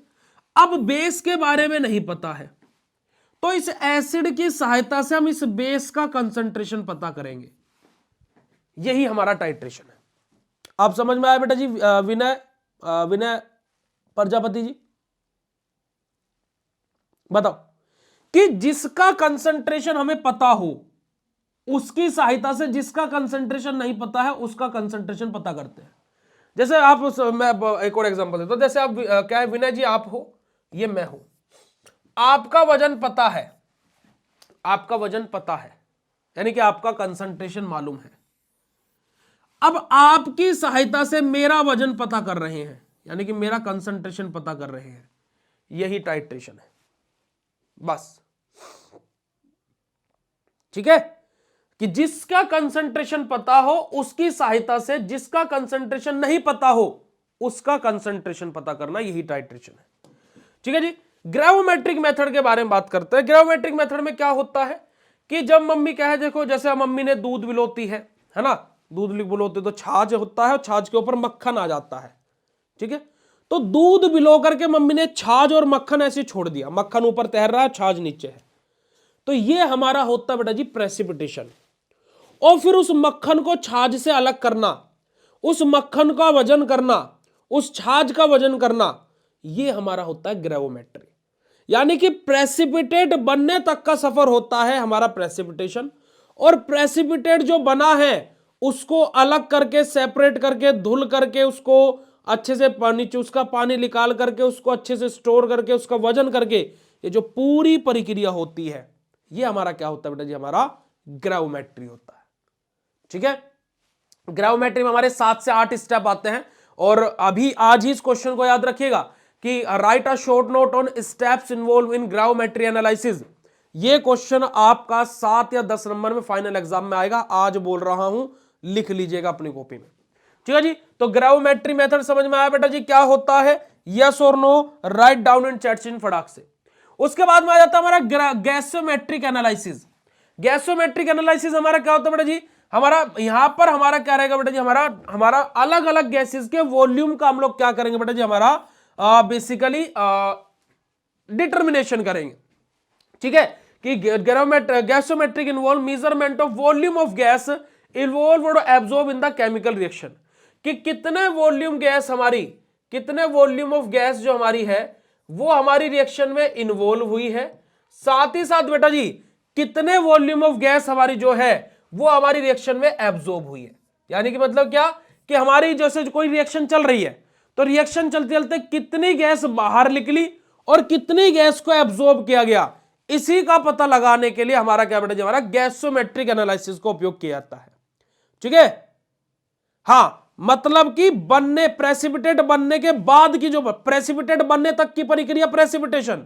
अब बेस के बारे में नहीं पता है, तो इस एसिड की सहायता से हम इस बेस का कंसंट्रेशन पता करेंगे, यही हमारा टाइट्रेशन है। आप समझ में आया बेटा जी? विनय प्रजापति जी बताओ कि जिसका कंसंट्रेशन हमें पता हो उसकी सहायता से जिसका कंसंट्रेशन नहीं पता है उसका कंसंट्रेशन पता करते हैं। जैसे आप मैं एक और एग्जांपल देता हूं, जैसे आप क्या है विनय जी, आप हो, ये मैं हूं, आपका वजन पता है, आपका वजन पता है, यानी कि आपका कंसंट्रेशन मालूम है। अब आपकी सहायता से मेरा वजन पता कर रहे हैं, यानी कि मेरा कंसंट्रेशन पता कर रहे हैं, यही टाइट्रेशन है, बस, ठीक है। कि जिसका कंसंट्रेशन पता हो उसकी सहायता से जिसका कंसंट्रेशन नहीं पता हो उसका कंसंट्रेशन पता करना, यही टाइट्रेशन है, ठीक है जी। ग्रेवोमेट्रिक मेथड के बारे में बात करते हैं। ग्रेवोमेट्रिक मेथड में क्या होता है कि जब मम्मी क्या है, देखो जैसे मम्मी ने दूध विलोती है ना, दूध विलोते तो छाछ होता है, छाछ के ऊपर मक्खन आ जाता है, ठीक है। तो दूध विलो करके मम्मी ने छाछ और मक्खन ऐसे छोड़ दिया, मक्खन ऊपर तैर रहा है, छाछ नीचे है, तो ये हमारा होता है बेटा जी प्रेसिपिटेशन। और फिर उस मक्खन को छाछ से अलग करना, उस मक्खन का वजन करना, उस छाछ का वजन करना, ये हमारा होता है ग्रेवोमेट्री। यानी कि प्रेसिपिटेट बनने तक का सफर होता है हमारा प्रेसिपिटेशन, और प्रेसिपिटेट जो बना है उसको अलग करके, सेपरेट करके, धुल करके, उसको अच्छे से नीचे उसका पानी निकाल करके, उसको अच्छे से स्टोर करके, उसका वजन करके, ये जो पूरी प्रक्रिया होती है ये हमारा क्या होता है बेटा जी, हमारा ग्रेवोमेट्री होता है, ठीक है। ग्रेवोमेट्री में हमारे 7 से 8 स्टेप आते हैं, और अभी आज ही इस क्वेश्चन को याद रखिएगा कि write a short note on steps involve in gravimetry analysis. ये क्वेश्चन आपका 7 या 10 नंबर में फाइनल एग्जाम में आएगा, आज बोल रहा हूं लिख लीजिएगा अपनी कॉपी में। ठीक है जी, तो ग्रेविमेट्री मेथड समझ में आया बेटा जी क्या होता है, यस और no, write down in chats in फटाक से। उसके बाद में आ जाता है हमारा गैसोमेट्रिक एनालिसिस। गैसोमेट्रिक एनालिसिस हमारा क्या होता है बेटा जी, हमारा यहां पर हमारा क्या रहेगा बेटा जी, हमारा अलग अलग गैसेस के वॉल्यूम का हम लोग क्या करेंगे बेटा जी, हमारा बेसिकली डिटर्मिनेशन करेंगे। ठीक है, कि gasometric involve measurement of volume of gas involve और absorb in the chemical reaction, कि कितने वॉल्यूम गैस हमारी, कितने वॉल्यूम ऑफ गैस जो हमारी है वो हमारी रिएक्शन में इन्वॉल्व हुई है, साथ ही साथ बेटा जी कितने वॉल्यूम ऑफ गैस हमारी जो है वो हमारी रिएक्शन में एब्जॉर्ब हुई है। यानी कि मतलब क्या, कि हमारी जैसे कोई रिएक्शन चल रही है तो रिएक्शन चलते चलते कितनी गैस बाहर निकली और कितनी गैस को एब्जॉर्ब किया गया, इसी का पता लगाने के लिए हमारा क्या बेटा जी, हमारा गैसोमेट्रिक एनालिसिस का उपयोग किया जाता है। ठीक है, हाँ, मतलब कि बनने, प्रेसिपिटेट बनने के बाद की जो, प्रेसिपिटेट बनने तक की प्रक्रिया प्रेसिपिटेशन,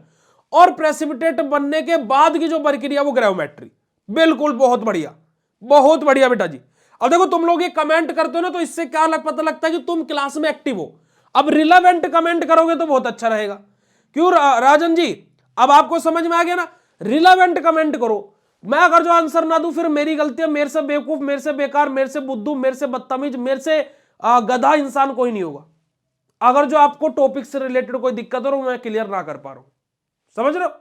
और प्रेसिपिटेट बनने के बाद की जो प्रक्रिया वो ग्रेविमेट्री। बिल्कुल, बहुत बढ़िया बेटा जी। अब देखो तुम लोग ये कमेंट करते हो ना, तो इससे क्या पता लगता है कि तुम क्लास में एक्टिव हो। अब रिलेवेंट कमेंट करोगे तो बहुत अच्छा रहेगा। क्यों राजन जी, अब आपको समझ में आ गया ना, रिलेवेंट कमेंट करो। मैं अगर जो आंसर ना दूं फिर मेरी गलती है, मेरे से बेवकूफ, मेरे से बेकार, मेरे से बुद्धू, मेरे से बदतमीज, मेरे से गधा इंसान कोई नहीं होगा। अगर जो आपको टॉपिक से रिलेटेड कोई दिक्कत हो मैं क्लियर ना कर पा रहा हूं, समझ रहे हो,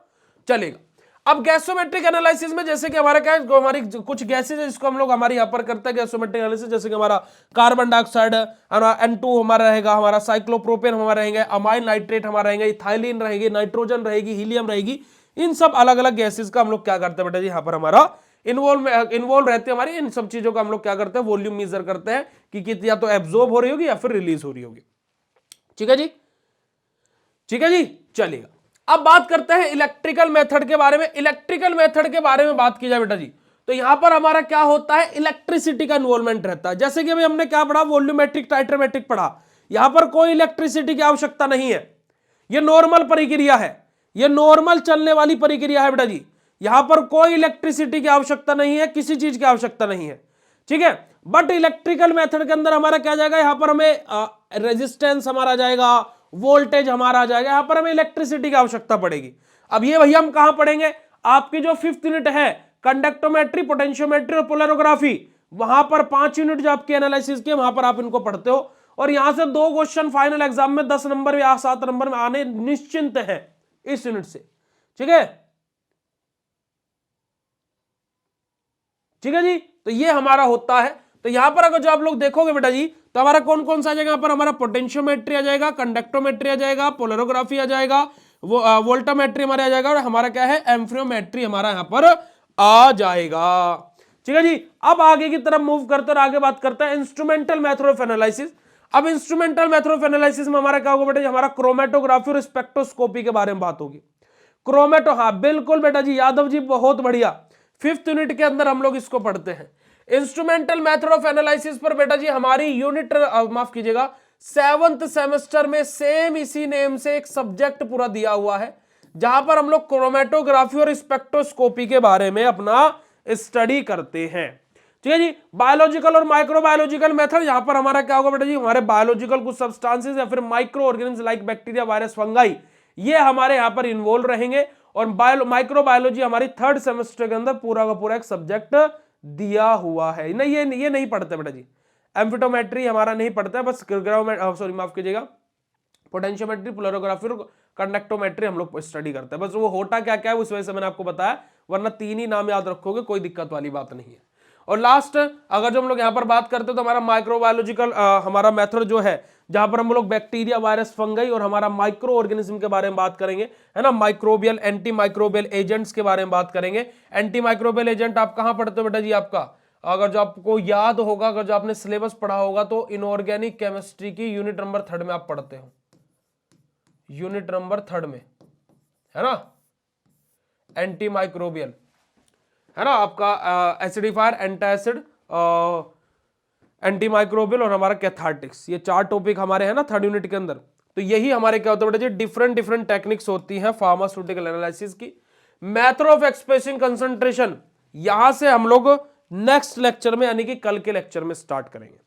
चलेगा। अब गैसोमेट्रिक एनालिसिस में जैसे कि हमारा क्या है, हमारी कुछ गैसेज है जिसको हम लोग हमारे यहां पर करते हैं गैसोमेट्रिक एनालिसिस, जैसे कि हमारा कार्बन डाइऑक्साइड N2 हमारा रहेगा, हमारा साइक्लोप्रोपेन हमारा रहेंगे, अमाइन नाइट्रेट हमारा रहेंगे, इथाइलिन रहेगी, नाइट्रोजन रहेगी, हीलियम रहेगी। इन सब अलग अलग गैसेज का हम लोग क्या करते हैं बेटा जी, यहां पर हमारा इन्वॉल्व रहते हैं हमारी, इन सब चीजों का हम लोग क्या करते हैं, वॉल्यूम मेजर करते हैं कि कितनी या तो एब्जॉर्ब हो रही होगी या फिर रिलीज हो रही होगी। ठीक है जी, ठीक है जी, चलेगा। अब बात करते हैं इलेक्ट्रिकल मेथड के बारे में। इलेक्ट्रिकल मेथड के बारे में बात की जाए बेटा जी, तो यहां पर हमारा क्या होता है, इलेक्ट्रिसिटी का इन्वॉल्वमेंट रहता है। जैसे कि अभी हमने क्या पढ़ा, वॉल्यूमेट्रिक टाइट्रोमेट्रिक पढ़ा, यहां पर कोई इलेक्ट्रिसिटी की आवश्यकता नहीं है, यह नॉर्मल प्रक्रिया है, यह नॉर्मल चलने वाली प्रक्रिया है बेटा जी। यहां पर कोई इलेक्ट्रिसिटी की आवश्यकता नहीं है, किसी चीज की आवश्यकता नहीं है। ठीक है, बट इलेक्ट्रिकल मेथड के अंदर हमारा क्या जाएगा, यहां पर हमें रेजिस्टेंस हमारा जाएगा, वोल्टेज हमारा आ जाएगा, यहां पर हमें इलेक्ट्रिसिटी की आवश्यकता पड़ेगी। अब ये भैया हम कहां पढ़ेंगे, आपकी जो 5th यूनिट है कंडक्टोमेट्री, पोटेंशियोमेट्री और पोलैरोग्राफी, वहां पर 5 यूनिट जो आपके एनालिसिस के, वहां पर आप इनको पढ़ते हो। और यहां से 2 क्वेश्चन फाइनल एग्जाम में 10 नंबर या 7 नंबर में आने निश्चिंत है इस यूनिट से। ठीक है, ठीक है जी, तो ये हमारा होता है। तो यहां पर अगर जो आप लोग देखोगे बेटा जी, तो हमारा कौन कौन सा आ जाएगा, यहां पर हमारा पोटेंशियोमेट्री आ जाएगा, कंडक्टोमेट्री आ जाएगा, पोलैरोग्राफी आ जाएगा, वो वोल्टामेट्री हमारे आ जाएगा, और हमारा क्या है, एम्फियोमेट्री हमारा यहां पर आ जाएगा। ठीक है जी, अब आगे की तरफ मूव करते और आगे बात करते हैं इंस्ट्रूमेंटल मेथड ऑफ एनालिसिस। अब इंस्ट्रूमेंटल मेथड ऑफ एनालिसिस में हमारा क्या होगा बेटा जी, हमारा क्रोमेटोग्राफी और स्पेक्ट्रोस्कोपी के बारे में बात होगी। क्रोमेटो, हाँ बिल्कुल बेटा जी, यादव जी बहुत बढ़िया, 5th यूनिट के अंदर हम लोग इसको पढ़ते हैं। इंस्ट्रूमेंटल मेथड ऑफ एनालिसिस पर बेटा जी हमारी यूनिट, माफ कीजिएगा, 7th सेमेस्टर में सेम इसी नेम से एक सब्जेक्ट पूरा दिया हुआ है, जहां पर हम लोग क्रोमेटोग्राफी और स्पेक्ट्रोस्कोपी के बारे में अपना स्टडी करते हैं। ठीक है जी, बायोलॉजिकल और माइक्रोबायोलॉजिकल मेथड, यहां पर हमारा क्या होगा बेटा जी, हमारे बायोलॉजिकल कुछ सब्सटेंसेस या फिर micro organism like bacteria, virus, fungi, ये हमारे यहां पर इन्वॉल्व रहेंगे। और माइक्रोबायोलॉजी हमारी 3rd सेमेस्टर के अंदर पूरा का पूरा एक सब्जेक्ट दिया हुआ है। नहीं, ये नहीं पढ़ते बेटा जी, एम्फिटोमेट्री हमारा नहीं पढ़ता है, बस सॉरी माफ कीजिएगा, पोटेंशियोमेट्री, पोलैरोग्राफी और कंडक्टोमेट्री हम लोग स्टडी करते हैं। बस वो होता क्या क्या है उस वजह से मैंने आपको बताया, वरना 3 ही नाम याद रखोगे, कोई दिक्कत वाली बात नहीं है। और लास्ट अगर जो हम लोग यहां पर बात करते हैं तो हमारा माइक्रोबायोलॉजिकल हमारा मेथड जो है, जहां पर हम लोग बैक्टीरिया, वायरस, फंगई और हमारा माइक्रो ऑर्गेनिज्म के बारे में बात करेंगे, है ना, माइक्रोबियल, एंटी माइक्रोबियल एजेंट्स के बारे में बात करेंगे। एंटी माइक्रोबियल एजेंट आप कहां पढ़ते हो बेटा जी, आपका अगर जो आपको याद होगा, अगर जो आपने सिलेबस पढ़ा होगा, तो इनऑर्गेनिक केमिस्ट्री की यूनिट नंबर 3rd में आप पढ़ते हो, यूनिट नंबर 3rd में, है ना, एंटी माइक्रोबियल, है ना, आपका एसिडिफायर, एंटासिड, एंटी माइक्रोबियल और हमारा कैथार्टिक्स, ये 4 टॉपिक हमारे हैं ना 3rd यूनिट के अंदर। तो यही हमारे क्या होता है बेटा जी, डिफरेंट टेक्निक्स होती हैं फार्मास्यूटिकल एनालिसिस की। मेथड ऑफ एक्सप्रेसिंग कंसंट्रेशन, यहां से हम लोग नेक्स्ट लेक्चर में यानी कि कल के लेक्चर में स्टार्ट करेंगे।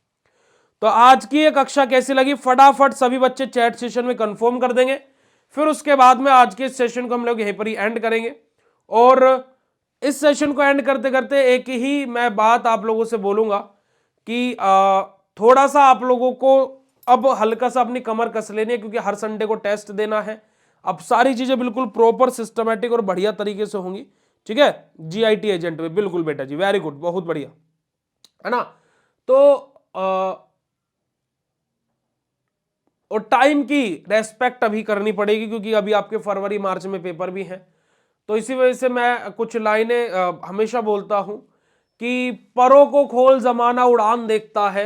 तो आज की ये कक्षा कैसी लगी फटाफट सभी बच्चे चैट सेशन में कंफर्म कर देंगे, फिर उसके बाद में आज के सेशन को हम लोग यहीं पर ही एंड करेंगे। और इस सेशन को एंड करते करते एक ही मैं बात आप लोगों से बोलूंगा कि थोड़ा सा आप लोगों को अब हल्का सा अपनी कमर कस लेनी है, क्योंकि हर संडे को टेस्ट देना है। अब सारी चीजें बिल्कुल प्रॉपर सिस्टमैटिक और बढ़िया तरीके से होंगी, ठीक है। जीआईटी एजेंट में बिल्कुल बेटा जी, वेरी गुड, बहुत बढ़िया, है ना। तो और टाइम की रेस्पेक्ट अभी करनी पड़ेगी, क्योंकि अभी आपके फरवरी मार्च में पेपर भी हैं। तो इसी वजह से मैं कुछ लाइनें हमेशा बोलता हूं कि परों को खोल जमाना उड़ान देखता है,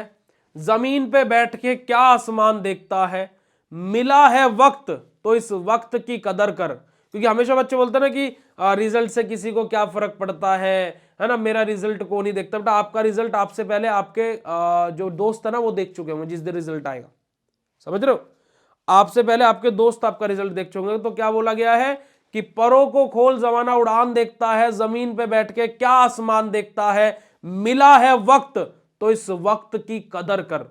जमीन पे बैठ के क्या आसमान देखता है, मिला है वक्त तो इस वक्त की कदर कर। क्योंकि हमेशा बच्चे बोलते हैं ना कि रिजल्ट से किसी को क्या फर्क पड़ता है ना, मेरा रिजल्ट को नहीं देखता। बेटा आपका रिजल्ट आपसे पहले आपके जो दोस्त है ना वो देख चुके होंगे जिस दिन रिजल्ट आएगा, समझ रहे हो। आपसे पहले आपके दोस्त आपका रिजल्ट देख चुके होंगे। तो क्या बोला गया है कि परों को खोल जमाना उड़ान देखता है, जमीन पे बैठ के क्या आसमान देखता है, मिला है वक्त तो इस वक्त की कदर कर।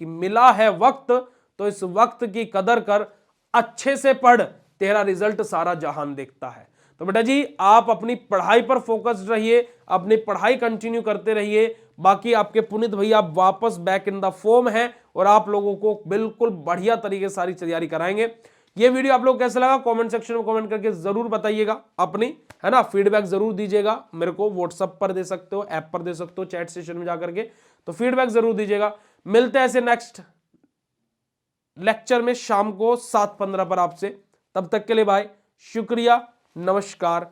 कि मिला है वक्त तो इस वक्त की कदर कर, अच्छे से पढ़, तेरा रिजल्ट सारा जहान देखता है। तो बेटा जी आप अपनी पढ़ाई पर फोकस्ड रहिए, अपनी पढ़ाई कंटिन्यू करते रहिए। बाकी आपके पुनीत भैया वापस बैक इन द फॉर्म है और आप लोगों को बिल्कुल बढ़िया तरीके से सारी तैयारी कराएंगे। ये वीडियो आप लोग कैसा लगा कमेंट सेक्शन में कमेंट करके जरूर बताइएगा अपनी, है ना, फीडबैक जरूर दीजिएगा। मेरे को व्हाट्सएप पर दे सकते हो, ऐप पर दे सकते हो, चैट सेशन में जाकर के, तो फीडबैक जरूर दीजिएगा। मिलते हैं ऐसे नेक्स्ट लेक्चर में शाम को 7:15 पर आपसे। तब तक के लिए बाय, शुक्रिया, नमस्कार,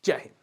जय हिंद।